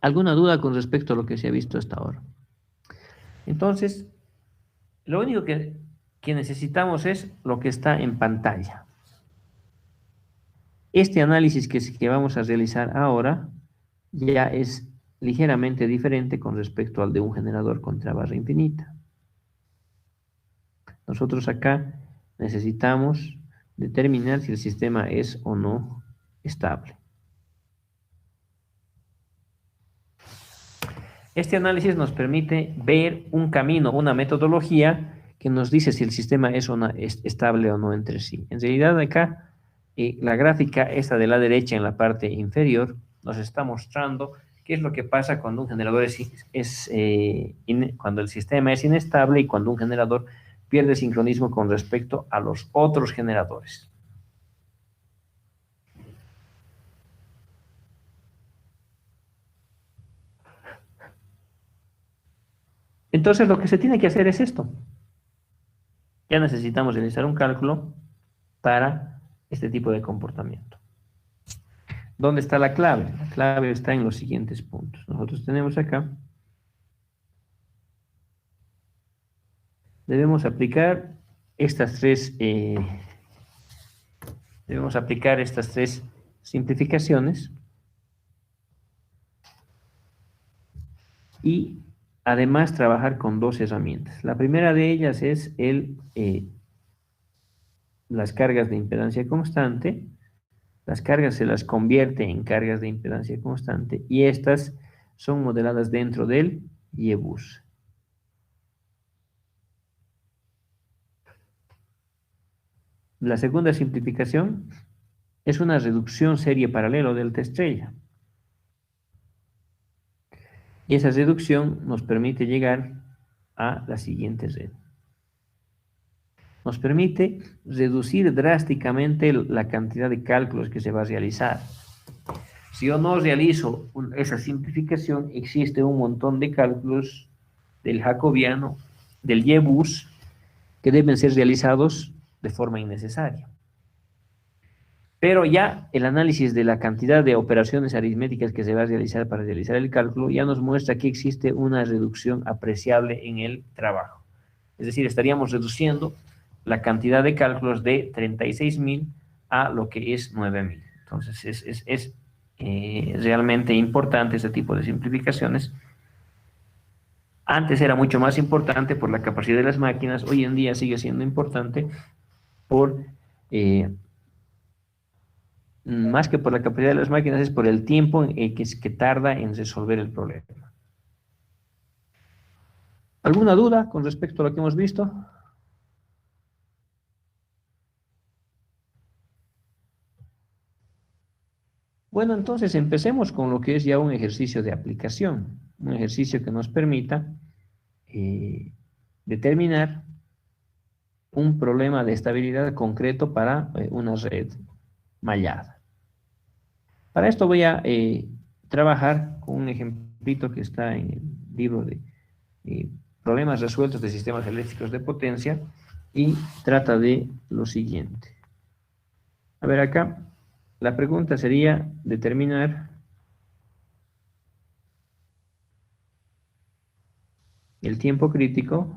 Speaker 2: ¿Alguna duda con respecto a lo que se ha visto hasta ahora? Entonces, lo único que necesitamos es lo que está en pantalla. Este análisis que vamos a realizar ahora ya es ligeramente diferente con respecto al de un generador contra barra infinita. Nosotros acá necesitamos determinar si el sistema es o no estable. Este análisis nos permite ver un camino, una metodología que nos dice si el sistema es estable o no entre sí. En realidad acá, la gráfica esta de la derecha en la parte inferior nos está mostrando qué es lo que pasa cuando un generador cuando el sistema es inestable y cuando un generador pierde sincronismo con respecto a los otros generadores. Entonces lo que se tiene que hacer es esto. Ya necesitamos realizar un cálculo para este tipo de comportamiento. ¿Dónde está la clave? La clave está en los siguientes puntos. Nosotros tenemos acá, debemos aplicar estas tres simplificaciones y además trabajar con dos herramientas. La primera de ellas es las cargas de impedancia constante. Las cargas se las convierte en cargas de impedancia constante y estas son modeladas dentro del YBus. La segunda simplificación es una reducción serie paralelo delta estrella. Y esa reducción nos permite llegar a la siguiente red. Nos permite reducir drásticamente la cantidad de cálculos que se va a realizar. Si yo no realizo esa simplificación, existe un montón de cálculos del jacobiano, del YBus, que deben ser realizados de forma innecesaria. Pero ya el análisis de la cantidad de operaciones aritméticas que se va a realizar para realizar el cálculo ya nos muestra que existe una reducción apreciable en el trabajo. Es decir, estaríamos reduciendo la cantidad de cálculos de 36.000 a lo que es 9.000. Entonces, es realmente importante este tipo de simplificaciones Antes era mucho más importante por la capacidad de las máquinas, hoy en día sigue siendo importante por, más que por la capacidad de las máquinas, es por el tiempo que tarda en resolver el problema. ¿Alguna duda con respecto a lo que hemos visto? Bueno, entonces empecemos con lo que es ya un ejercicio de aplicación, un ejercicio que nos permita determinar un problema de estabilidad concreto para una red mallada. Para esto voy a trabajar con un ejemplito que está en el libro de problemas resueltos de sistemas eléctricos de potencia y trata de lo siguiente. A ver acá, la pregunta sería determinar el tiempo crítico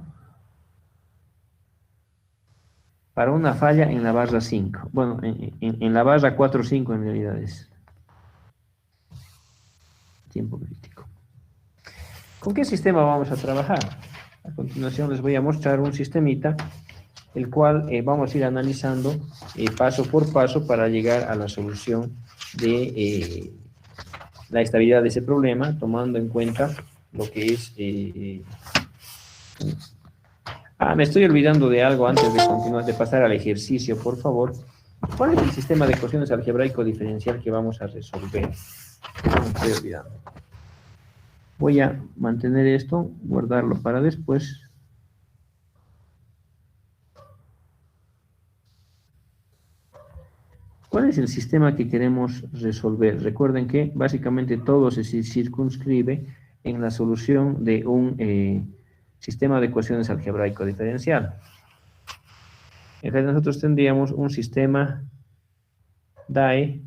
Speaker 2: para una falla en la barra 5. Bueno, en la barra 4 o 5 en realidad es tiempo crítico. ¿Con qué sistema vamos a trabajar? A continuación les voy a mostrar un sistemita, el cual vamos a ir analizando paso por paso para llegar a la solución de la estabilidad de ese problema, tomando en cuenta lo que es... me estoy olvidando de algo antes de continuar, de pasar al ejercicio, por favor. ¿Cuál es el sistema de ecuaciones algebraico diferencial que vamos a resolver? Me estoy olvidando. Voy a mantener esto, guardarlo para después. ¿Cuál es el sistema que queremos resolver? Recuerden que básicamente todo se circunscribe en la solución de un sistema de ecuaciones algebraico diferencial. Entonces nosotros tendríamos un sistema DAE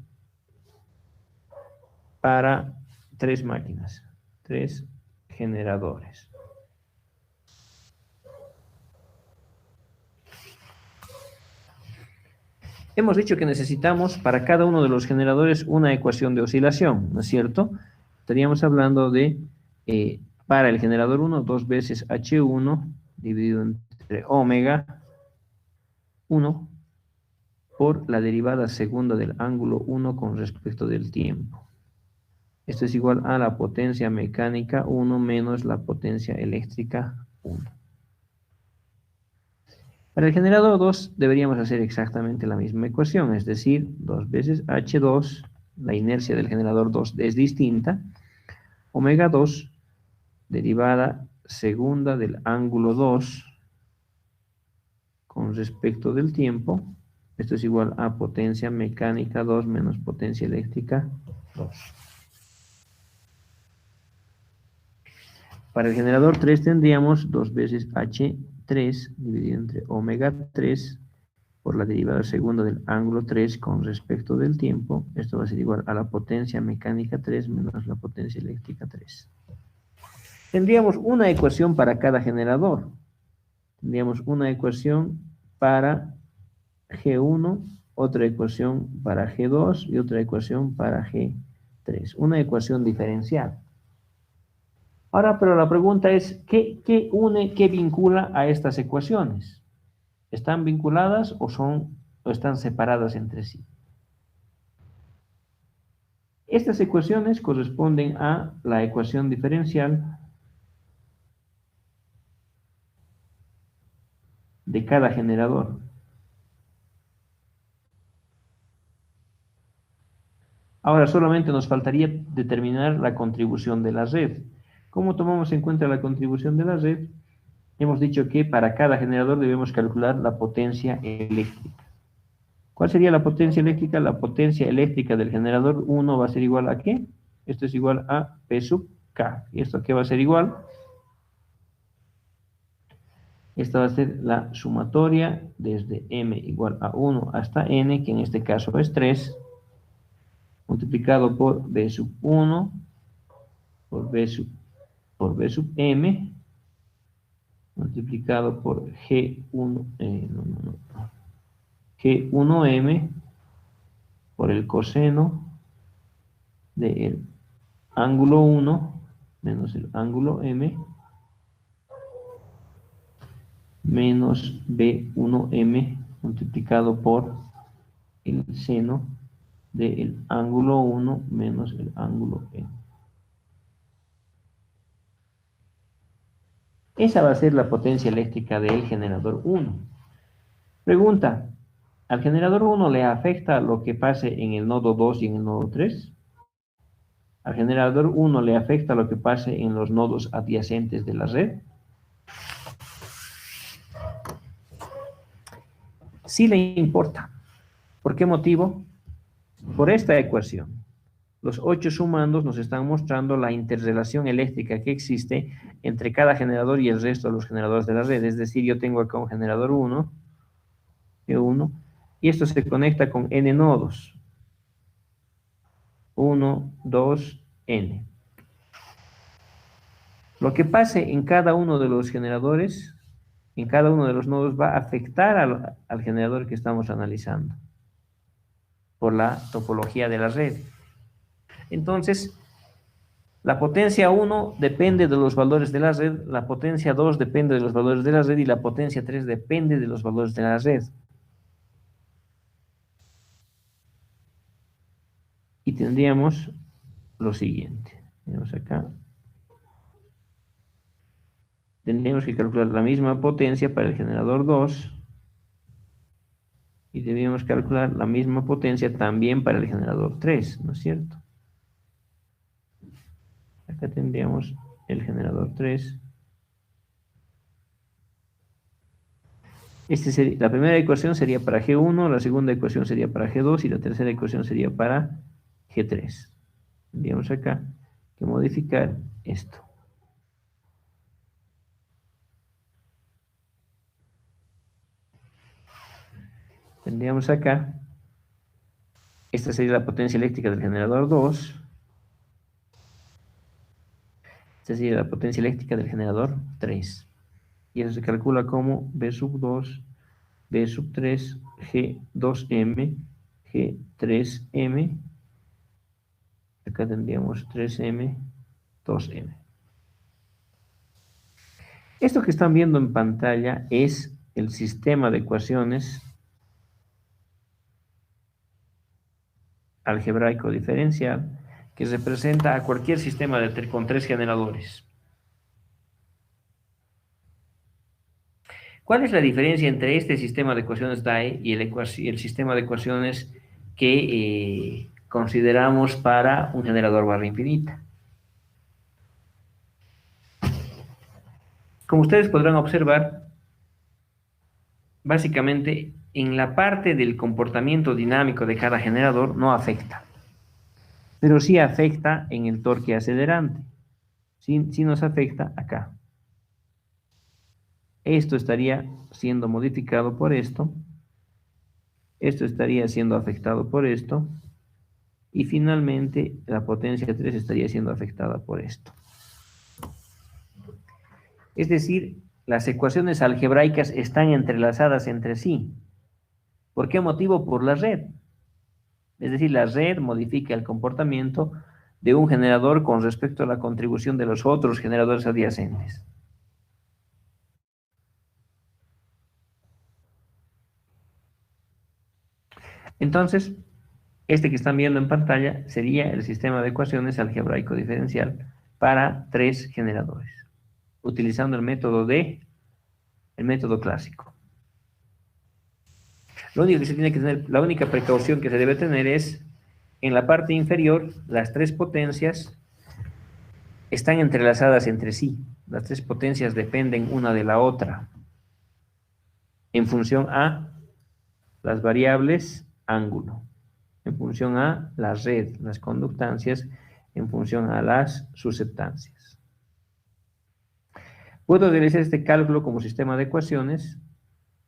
Speaker 2: para 3 máquinas, 3 generadores. Hemos dicho que necesitamos para cada uno de los generadores una ecuación de oscilación, ¿no es cierto? Estaríamos hablando de, para el generador 1, 2 veces H1 dividido entre omega 1 por la derivada segunda del ángulo 1 con respecto del tiempo. Esto es igual a la potencia mecánica 1 menos la potencia eléctrica 1. Para el generador 2 deberíamos hacer exactamente la misma ecuación, es decir, 2 veces H2, la inercia del generador 2 es distinta, omega 2, derivada segunda del ángulo 2 con respecto del tiempo, esto es igual a potencia mecánica 2 menos potencia eléctrica 2. Para el generador 3 tendríamos 2 veces H3 dividido entre omega 3 por la derivada segunda del ángulo 3 con respecto del tiempo. Esto va a ser igual a la potencia mecánica 3 menos la potencia eléctrica 3. Tendríamos una ecuación para cada generador. Tendríamos una ecuación para G1, otra ecuación para G2 y otra ecuación para G3. Una ecuación diferencial. Ahora, pero la pregunta es, ¿qué une, qué vincula a estas ecuaciones? ¿Están vinculadas o están separadas entre sí? Estas ecuaciones corresponden a la ecuación diferencial de cada generador. Ahora solamente nos faltaría determinar la contribución de la red. ¿Cómo tomamos en cuenta la contribución de la red? Hemos dicho que para cada generador debemos calcular la potencia eléctrica. ¿Cuál sería la potencia eléctrica? La potencia eléctrica del generador 1 va a ser igual a ¿qué? Esto es igual a P sub K. ¿Y esto qué va a ser igual? Esta va a ser la sumatoria desde M igual a 1 hasta N, que en este caso es 3, multiplicado por B sub 1, por B sub M, multiplicado por G1, G1M, por el coseno del ángulo 1 menos el ángulo M, menos B1M multiplicado por el seno del ángulo 1 menos el ángulo N. Esa va a ser la potencia eléctrica del generador 1. Pregunta, ¿al generador 1 le afecta lo que pase en el nodo 2 y en el nodo 3? ¿Al generador 1 le afecta lo que pase en los nodos adyacentes de la red? Sí le importa. ¿Por qué motivo? Por esta ecuación. Los 8 sumandos nos están mostrando la interrelación eléctrica que existe entre cada generador y el resto de los generadores de la red. Es decir, yo tengo acá un generador 1, G1, y esto se conecta con N nodos. 1, 2, N. Lo que pase en cada uno de los generadores, en cada uno de los nodos, va a afectar al generador que estamos analizando por la topología de la red. Entonces, la potencia 1 depende de los valores de la red, la potencia 2 depende de los valores de la red y la potencia 3 depende de los valores de la red. Y tendríamos lo siguiente. Tenemos acá. Tendríamos que calcular la misma potencia para el generador 2 y debíamos calcular la misma potencia también para el generador 3, ¿no es cierto? Acá tendríamos el generador 3. La primera ecuación sería para G1, la segunda ecuación sería para G2 y la tercera ecuación sería para G3. Tendríamos acá que modificar esto. Tendríamos acá, esta sería la potencia eléctrica del generador 2. Esta sería la potencia eléctrica del generador 3. Y eso se calcula como B sub 2, B sub 3, G2M, G3M. Acá tendríamos 3M, 2M. Esto que están viendo en pantalla es el sistema de ecuaciones algebraico diferencial que representa a cualquier sistema con 3 generadores. ¿Cuál es la diferencia entre este sistema de ecuaciones DAE y el sistema de ecuaciones que consideramos para un generador barra infinita? Como ustedes podrán observar, básicamente en la parte del comportamiento dinámico de cada generador no afecta, pero sí afecta en el torque acelerante. Sí nos afecta acá. Esto estaría siendo modificado por esto. Esto estaría siendo afectado por esto. Y finalmente la potencia 3 estaría siendo afectada por esto. Es decir, las ecuaciones algebraicas están entrelazadas entre sí. ¿Por qué motivo? Por la red. Es decir, la red modifica el comportamiento de un generador con respecto a la contribución de los otros generadores adyacentes. Entonces, este que están viendo en pantalla sería el sistema de ecuaciones algebraico diferencial para 3 generadores, utilizando el método clásico. Lo único que se tiene que tener, la única precaución que se debe tener es, en la parte inferior, las 3 potencias están entrelazadas entre sí. Las 3 potencias dependen una de la otra en función a las variables ángulo, en función a la red, las conductancias, en función a las susceptancias. Puedo realizar este cálculo como sistema de ecuaciones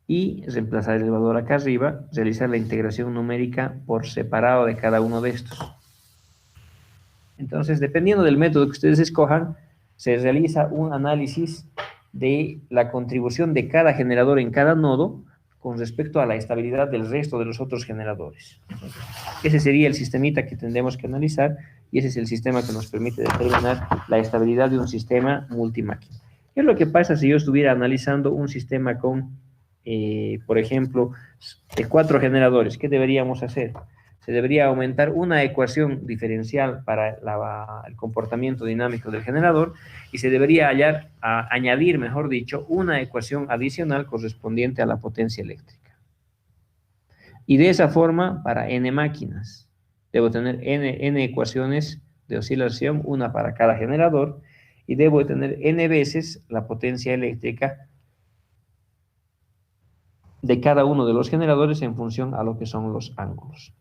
Speaker 2: y reemplazar el valor acá arriba, realizar la integración numérica por separado de cada uno de estos. Entonces, dependiendo del método que ustedes escojan, se realiza un análisis de la contribución de cada generador en cada nodo con respecto a la estabilidad del resto de los otros generadores. Ese sería el sistemita que tendremos que analizar y ese es el sistema que nos permite determinar la estabilidad de un sistema multimáquina. ¿Qué es lo que pasa si yo estuviera analizando un sistema con, por ejemplo, de 4 generadores? ¿Qué deberíamos hacer? Se debería aumentar una ecuación diferencial para el comportamiento dinámico del generador y se debería añadir, mejor dicho, una ecuación adicional correspondiente a la potencia eléctrica. Y de esa forma, para n máquinas, debo tener n ecuaciones de oscilación, una para cada generador, y debo tener n veces la potencia eléctrica de cada uno de los generadores en función a lo que son los ángulos.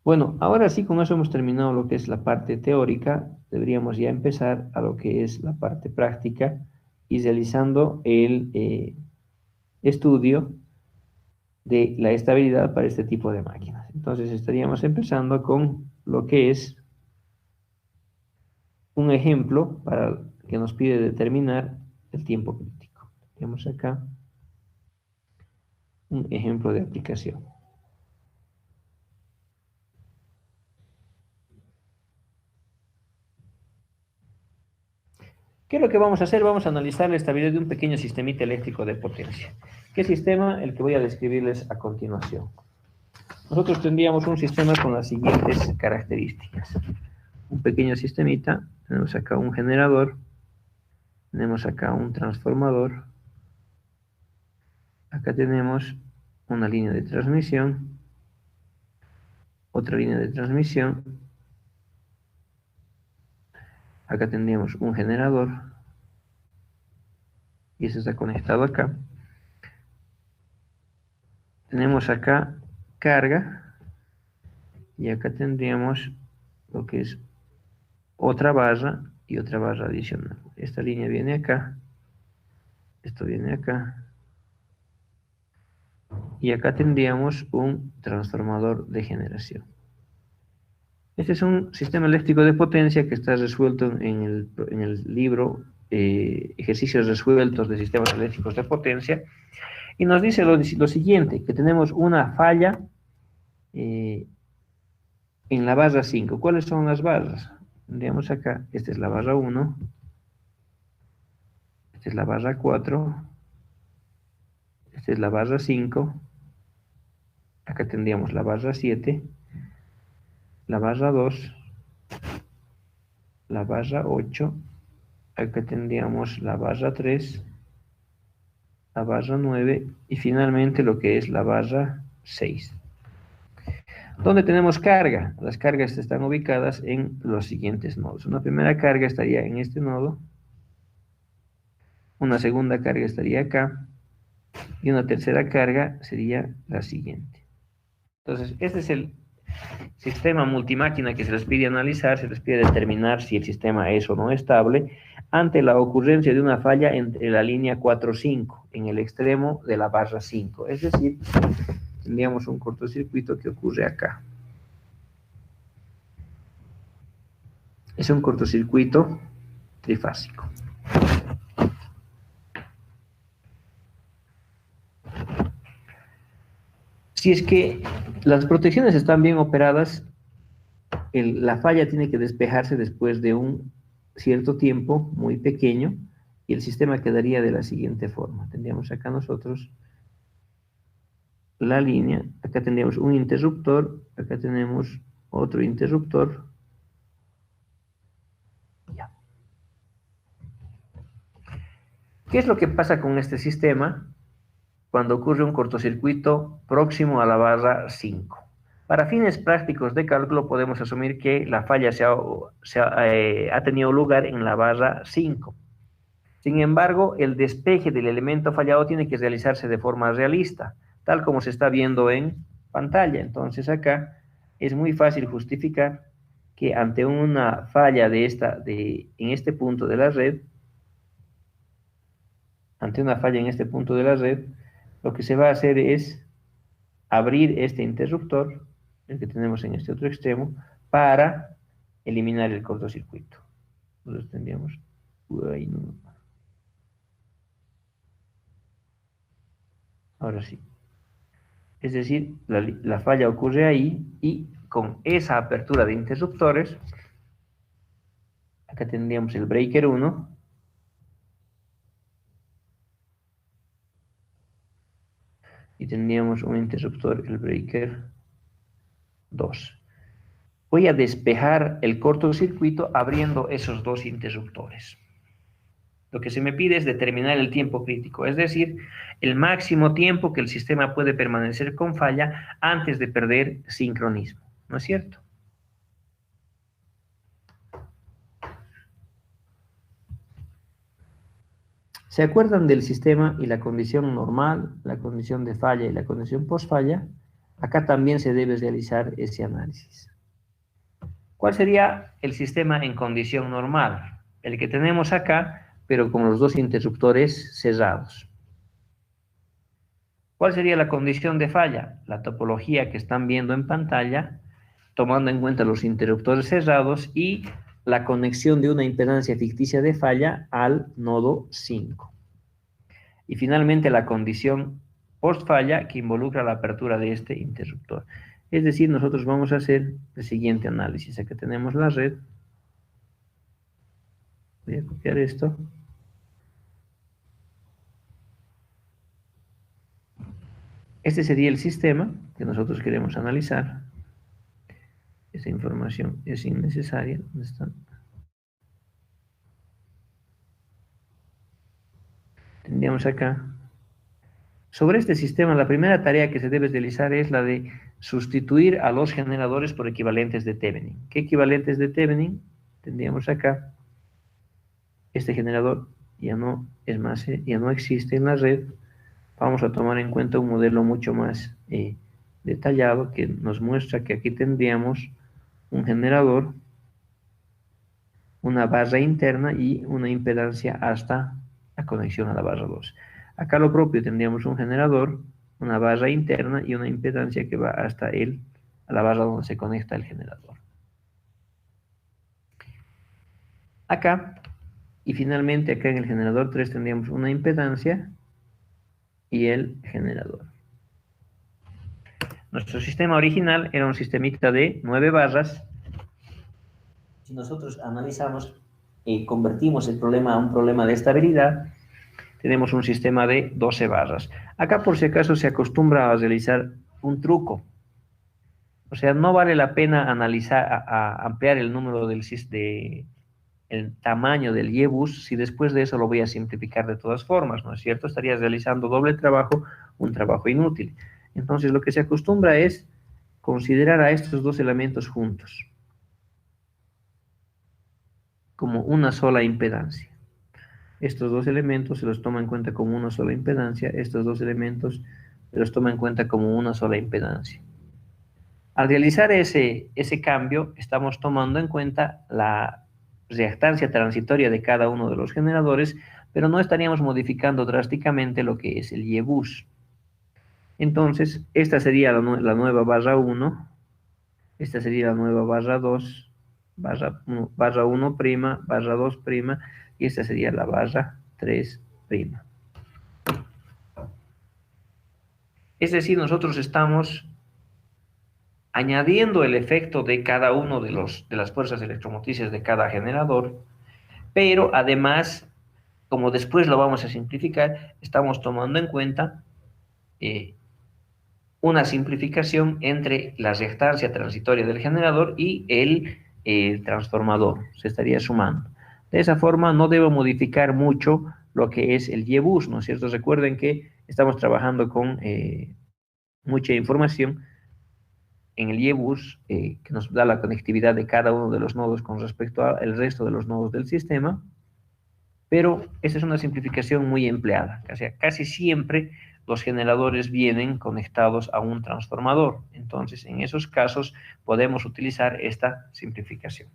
Speaker 2: Bueno, ahora sí, con eso hemos terminado lo que es la parte teórica. Deberíamos ya empezar a lo que es la parte práctica y realizando el estudio de la estabilidad para este tipo de máquinas. Entonces estaríamos empezando con lo que es un ejemplo para que nos pide determinar el tiempo crítico. Tenemos acá un ejemplo de aplicación. ¿Qué es lo que vamos a hacer? Vamos a analizar la estabilidad de un pequeño sistemita eléctrico de potencia. ¿Qué sistema? El que voy a describirles a continuación. Nosotros tendríamos un sistema con las siguientes características. Un pequeño sistemita, tenemos acá un generador, tenemos acá un transformador, acá tenemos una línea de transmisión, otra línea de transmisión, acá tendríamos un generador, y eso está conectado acá. Tenemos acá carga, y acá tendríamos lo que es otra barra y otra barra adicional. Esta línea viene acá, esto viene acá, y acá tendríamos un transformador de generación. Este es un sistema eléctrico de potencia que está resuelto en el libro Ejercicios resueltos de sistemas eléctricos de potencia, y nos dice lo siguiente, que tenemos una falla en la barra 5. ¿Cuáles son las barras? Tendríamos acá, esta es la barra 1, esta es la barra 4, esta es la barra 5, acá tendríamos la barra 7, la barra 2, la barra 8, acá tendríamos la barra 3, la barra 9 y finalmente lo que es la barra 6. ¿Dónde tenemos carga? Las cargas están ubicadas en los siguientes nodos. Una primera carga estaría en este nodo, una segunda carga estaría acá y una tercera carga sería la siguiente. Entonces, este es el sistema multimáquina que se les pide analizar, se les pide determinar si el sistema es o no estable ante la ocurrencia de una falla entre la línea 4-5 en el extremo de la barra 5. Es decir, tendríamos un cortocircuito que ocurre acá. Es un cortocircuito trifásico. Si es que las protecciones están bien operadas, la falla tiene que despejarse después de un cierto tiempo muy pequeño y el sistema quedaría de la siguiente forma. Tendríamos acá nosotros la línea, acá tendríamos un interruptor, acá tenemos otro interruptor. Ya. ¿Qué es lo que pasa con este sistema cuando ocurre un cortocircuito próximo a la barra 5? Para fines prácticos de cálculo podemos asumir que la falla ha tenido lugar en la barra 5. Sin embargo, el despeje del elemento fallado tiene que realizarse de forma realista, tal como se está viendo en pantalla. Entonces acá es muy fácil justificar que ante una falla en este punto de la red, lo que se va a hacer es abrir este interruptor, el que tenemos en este otro extremo, para eliminar el cortocircuito. Entonces tendríamos... Ahora sí. Es decir, la falla ocurre ahí y con esa apertura de interruptores Acá tendríamos el breaker 1. Y tendríamos un interruptor, el breaker 2. Voy a despejar el cortocircuito abriendo esos dos interruptores. Lo que se me pide es determinar el tiempo crítico, es decir, el máximo tiempo que el sistema puede permanecer con falla antes de perder sincronismo, ¿no es cierto? ¿Se acuerdan del sistema y la condición normal, la condición de falla y la condición post-falla? Acá también se debe realizar ese análisis. ¿Cuál sería el sistema en condición normal? El que tenemos acá, pero con los dos interruptores cerrados. ¿Cuál sería la condición de falla? La topología que están viendo en pantalla, tomando en cuenta los interruptores cerrados y la conexión de una impedancia ficticia de falla al nodo 5. Y finalmente la condición post falla que involucra la apertura de este interruptor. Es decir, nosotros vamos a hacer el siguiente análisis. Acá tenemos la red. Voy a copiar esto. Este sería el sistema que nosotros queremos analizar. Esta información es innecesaria. ¿Dónde está? Tendríamos acá. Sobre este sistema, la primera tarea que se debe realizar es la de sustituir a los generadores por equivalentes de Thevenin. ¿Qué equivalentes de Thevenin? Tendríamos acá. Este generador ya no es más, ya no existe en la red. Vamos a tomar en cuenta un modelo mucho más detallado que nos muestra que aquí tendríamos un generador, una barra interna y una impedancia hasta la conexión a la barra 2. Acá lo propio, tendríamos un generador, una barra interna y una impedancia que va hasta a la barra donde se conecta el generador. Acá, y finalmente acá en el generador 3 tendríamos una impedancia y el generador. Nuestro sistema original era un sistemita de 9 barras. Si nosotros analizamos y convertimos el problema a un problema de estabilidad, tenemos un sistema de 12 barras. Acá por si acaso se acostumbra a realizar un truco. O sea, no vale la pena analizar, a ampliar el número el tamaño del YEBUS si después de eso lo voy a simplificar de todas formas, ¿no es cierto? Estarías realizando doble trabajo, un trabajo inútil. Entonces lo que se acostumbra es considerar a estos dos elementos juntos como una sola impedancia. Estos dos elementos se los toma en cuenta como una sola impedancia, estos dos elementos se los toma en cuenta como una sola impedancia. Al realizar ese cambio, estamos tomando en cuenta la reactancia transitoria de cada uno de los generadores, pero no estaríamos modificando drásticamente lo que es el YEBUS. Entonces, esta sería la nueva barra 1, esta sería la nueva barra 2, barra 1', barra 2', y esta sería la barra 3'. Es decir, nosotros estamos añadiendo el efecto de cada uno de las fuerzas electromotrices de cada generador, pero además, como después lo vamos a simplificar, estamos tomando en cuenta una simplificación entre la reactancia transitoria del generador y el transformador. Se estaría sumando. De esa forma no debo modificar mucho lo que es el YEBUS, ¿no es cierto? Recuerden que estamos trabajando con mucha información en el YEBUS que nos da la conectividad de cada uno de los nodos con respecto al resto de los nodos del sistema, pero esa es una simplificación muy empleada. O sea, casi siempre los generadores vienen conectados a un transformador. Entonces, en esos casos podemos utilizar esta simplificación.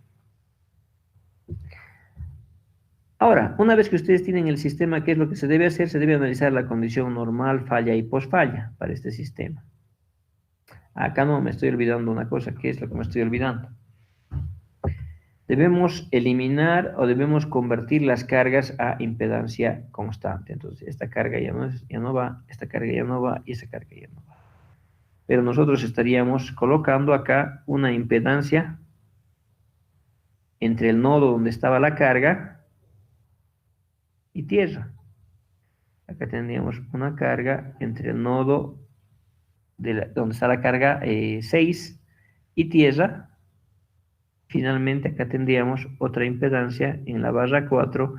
Speaker 2: Ahora, una vez que ustedes tienen el sistema, ¿qué es lo que se debe hacer? Se debe analizar la condición normal, falla y posfalla para este sistema. Acá no me estoy olvidando una cosa. ¿Qué es lo que me estoy olvidando? Debemos eliminar o debemos convertir las cargas a impedancia constante. Entonces, esta carga ya no va, esta carga ya no va y esta carga ya no va. Pero nosotros estaríamos colocando acá una impedancia entre el nodo donde estaba la carga y tierra. Acá tendríamos una carga entre el nodo donde está la carga 6 y tierra. Finalmente acá tendríamos otra impedancia en la barra 4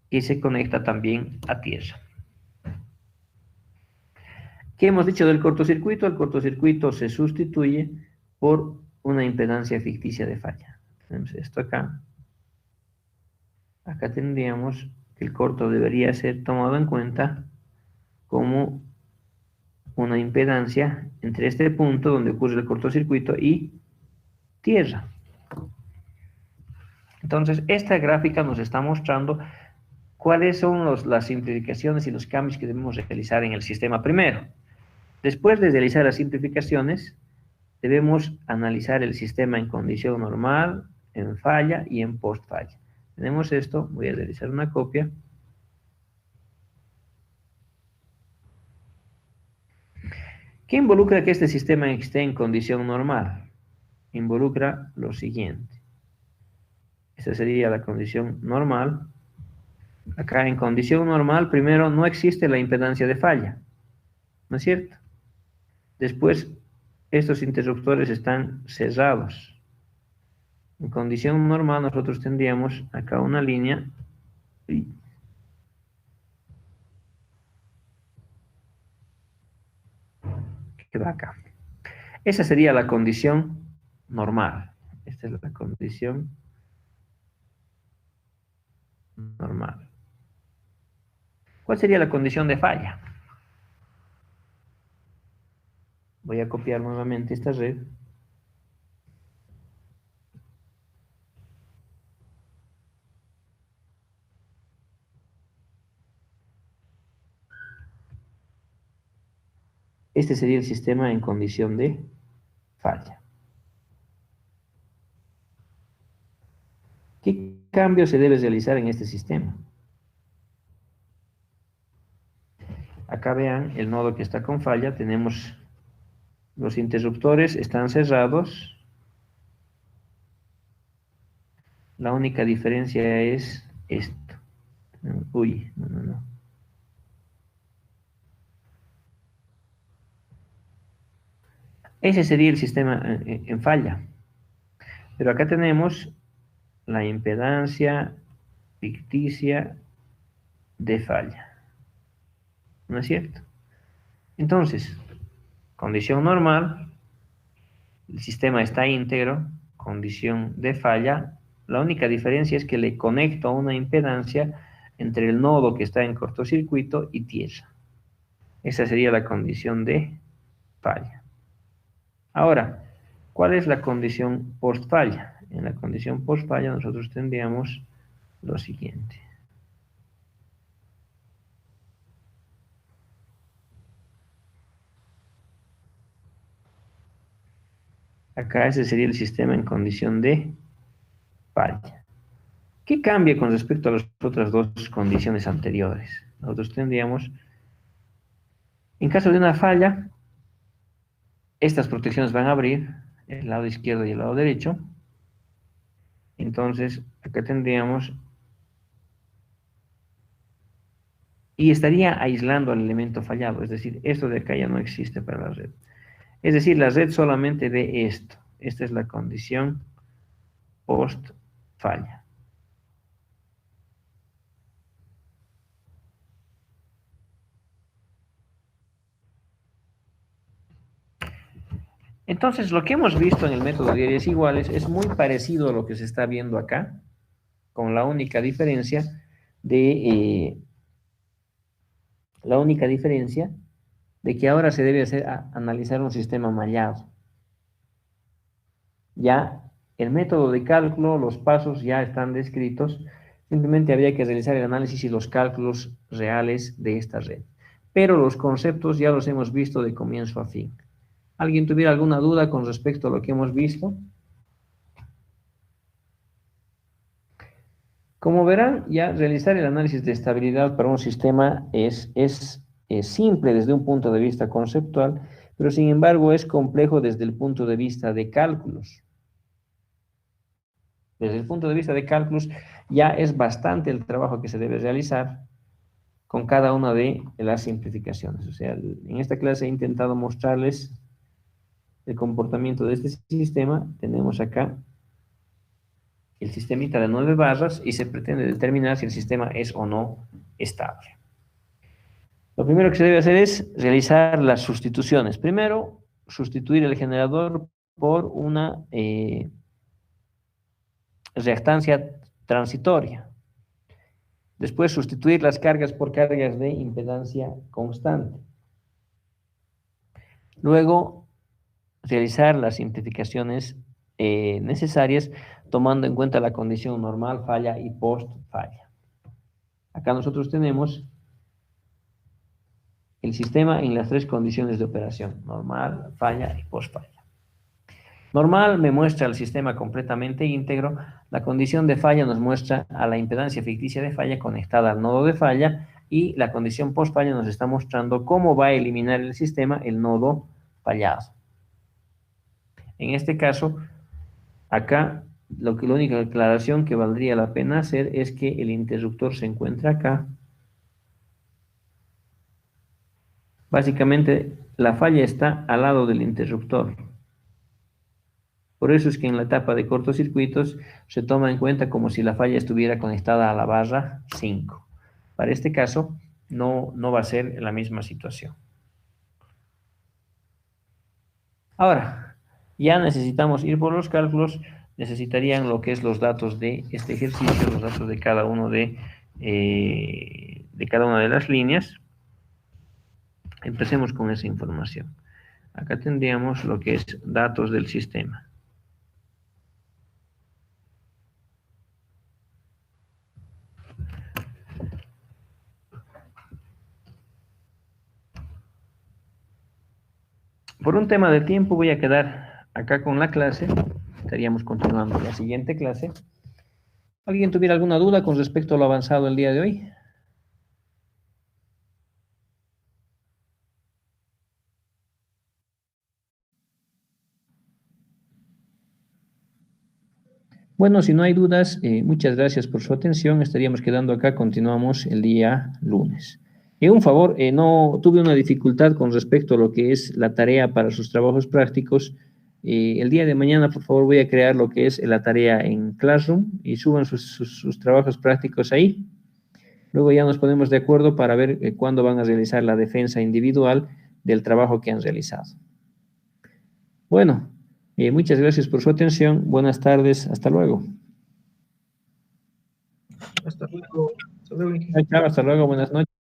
Speaker 2: que se conecta también a tierra. ¿Qué hemos dicho del cortocircuito? El cortocircuito se sustituye por una impedancia ficticia de falla. Tenemos esto acá. Acá tendríamos que el corto debería ser tomado en cuenta como una impedancia entre este punto donde ocurre el cortocircuito y tierra. Entonces, esta gráfica nos está mostrando cuáles son las simplificaciones y los cambios que debemos realizar en el sistema primero. Después de realizar las simplificaciones, debemos analizar el sistema en condición normal, en falla y en post falla. Tenemos esto, voy a realizar una copia. ¿Qué involucra que este sistema esté en condición normal? Involucra lo siguiente. Esta sería la condición normal. Acá en condición normal, primero no existe la impedancia de falla, ¿no es cierto? Después, estos interruptores están cerrados. En condición normal, nosotros tendríamos acá una línea que va acá. Esa sería la condición normal. Esta es la condición normal. ¿Cuál sería la condición de falla? Voy a copiar nuevamente esta red. Este sería el sistema en condición de falla. ¿Qué cambio se debe realizar en este sistema? Acá vean el nodo que está con falla. Tenemos los interruptores, están cerrados. La única diferencia es esto. Uy, no. Ese sería el sistema en falla. Pero acá tenemos la impedancia ficticia de falla. ¿No es cierto? Entonces, condición normal, el sistema está íntegro, condición de falla, la única diferencia es que le conecto a una impedancia entre el nodo que está en cortocircuito y tierra. Esa sería la condición de falla. Ahora, ¿cuál es la condición post falla? En la condición post falla nosotros tendríamos lo siguiente. Acá ese sería el sistema en condición de falla. ¿Qué cambia con respecto a las otras dos condiciones anteriores? Nosotros tendríamos, en caso de una falla, estas protecciones van a abrir, el lado izquierdo y el lado derecho. Entonces, acá tendríamos, y estaría aislando al elemento fallado, es decir, esto de acá ya no existe para la red. Es decir, la red solamente ve esto. Esta es la condición post falla. Entonces, lo que hemos visto en el método de áreas iguales es muy parecido a lo que se está viendo acá, con la única diferencia de que ahora se debe analizar un sistema mallado. Ya el método de cálculo, los pasos ya están descritos, simplemente habría que realizar el análisis y los cálculos reales de esta red. Pero los conceptos ya los hemos visto de comienzo a fin. ¿Alguien tuviera alguna duda con respecto a lo que hemos visto? Como verán, ya realizar el análisis de estabilidad para un sistema es simple desde un punto de vista conceptual, pero sin embargo es complejo desde el punto de vista de cálculos. Desde el punto de vista de cálculos, ya es bastante el trabajo que se debe realizar con cada una de las simplificaciones. O sea, en esta clase he intentado mostrarles el comportamiento de este sistema. Tenemos acá el sistemita de 9 barras y se pretende determinar si el sistema es o no estable. Lo primero que se debe hacer es realizar las sustituciones. Primero, sustituir el generador por una reactancia transitoria. Después, sustituir las cargas por cargas de impedancia constante. Luego, realizar las simplificaciones necesarias tomando en cuenta la condición normal, falla y post falla. Acá nosotros tenemos el sistema en las tres condiciones de operación: normal, falla y post falla. Normal me muestra el sistema completamente íntegro. La condición de falla nos muestra a la impedancia ficticia de falla conectada al nodo de falla, y la condición post falla nos está mostrando cómo va a eliminar el sistema el nodo fallado. En este caso, acá, la única aclaración que valdría la pena hacer es que el interruptor se encuentra acá. Básicamente, la falla está al lado del interruptor. Por eso es que en la etapa de cortocircuitos se toma en cuenta como si la falla estuviera conectada a la barra 5. Para este caso, no va a ser la misma situación. Ahora, ya necesitamos ir por los cálculos. Necesitarían lo que es los datos de este ejercicio, los datos de cada una de las líneas. Empecemos con esa información. Acá tendríamos lo que es datos del sistema. Por un tema de tiempo voy a quedar acá con la clase. Estaríamos continuando la siguiente clase. ¿Alguien tuviera alguna duda con respecto a lo avanzado el día de hoy? Bueno, si no hay dudas, muchas gracias por su atención. Estaríamos quedando acá, continuamos el día lunes. Un favor, no tuve una dificultad con respecto a lo que es la tarea para sus trabajos prácticos. El día de mañana, por favor, voy a crear lo que es la tarea en Classroom y suban sus trabajos prácticos ahí. Luego ya nos ponemos de acuerdo para ver cuándo van a realizar la defensa individual del trabajo que han realizado. Bueno, muchas gracias por su atención. Buenas tardes. Hasta luego.
Speaker 1: Hasta luego. Hasta luego.
Speaker 2: Chao, hasta luego. Buenas noches.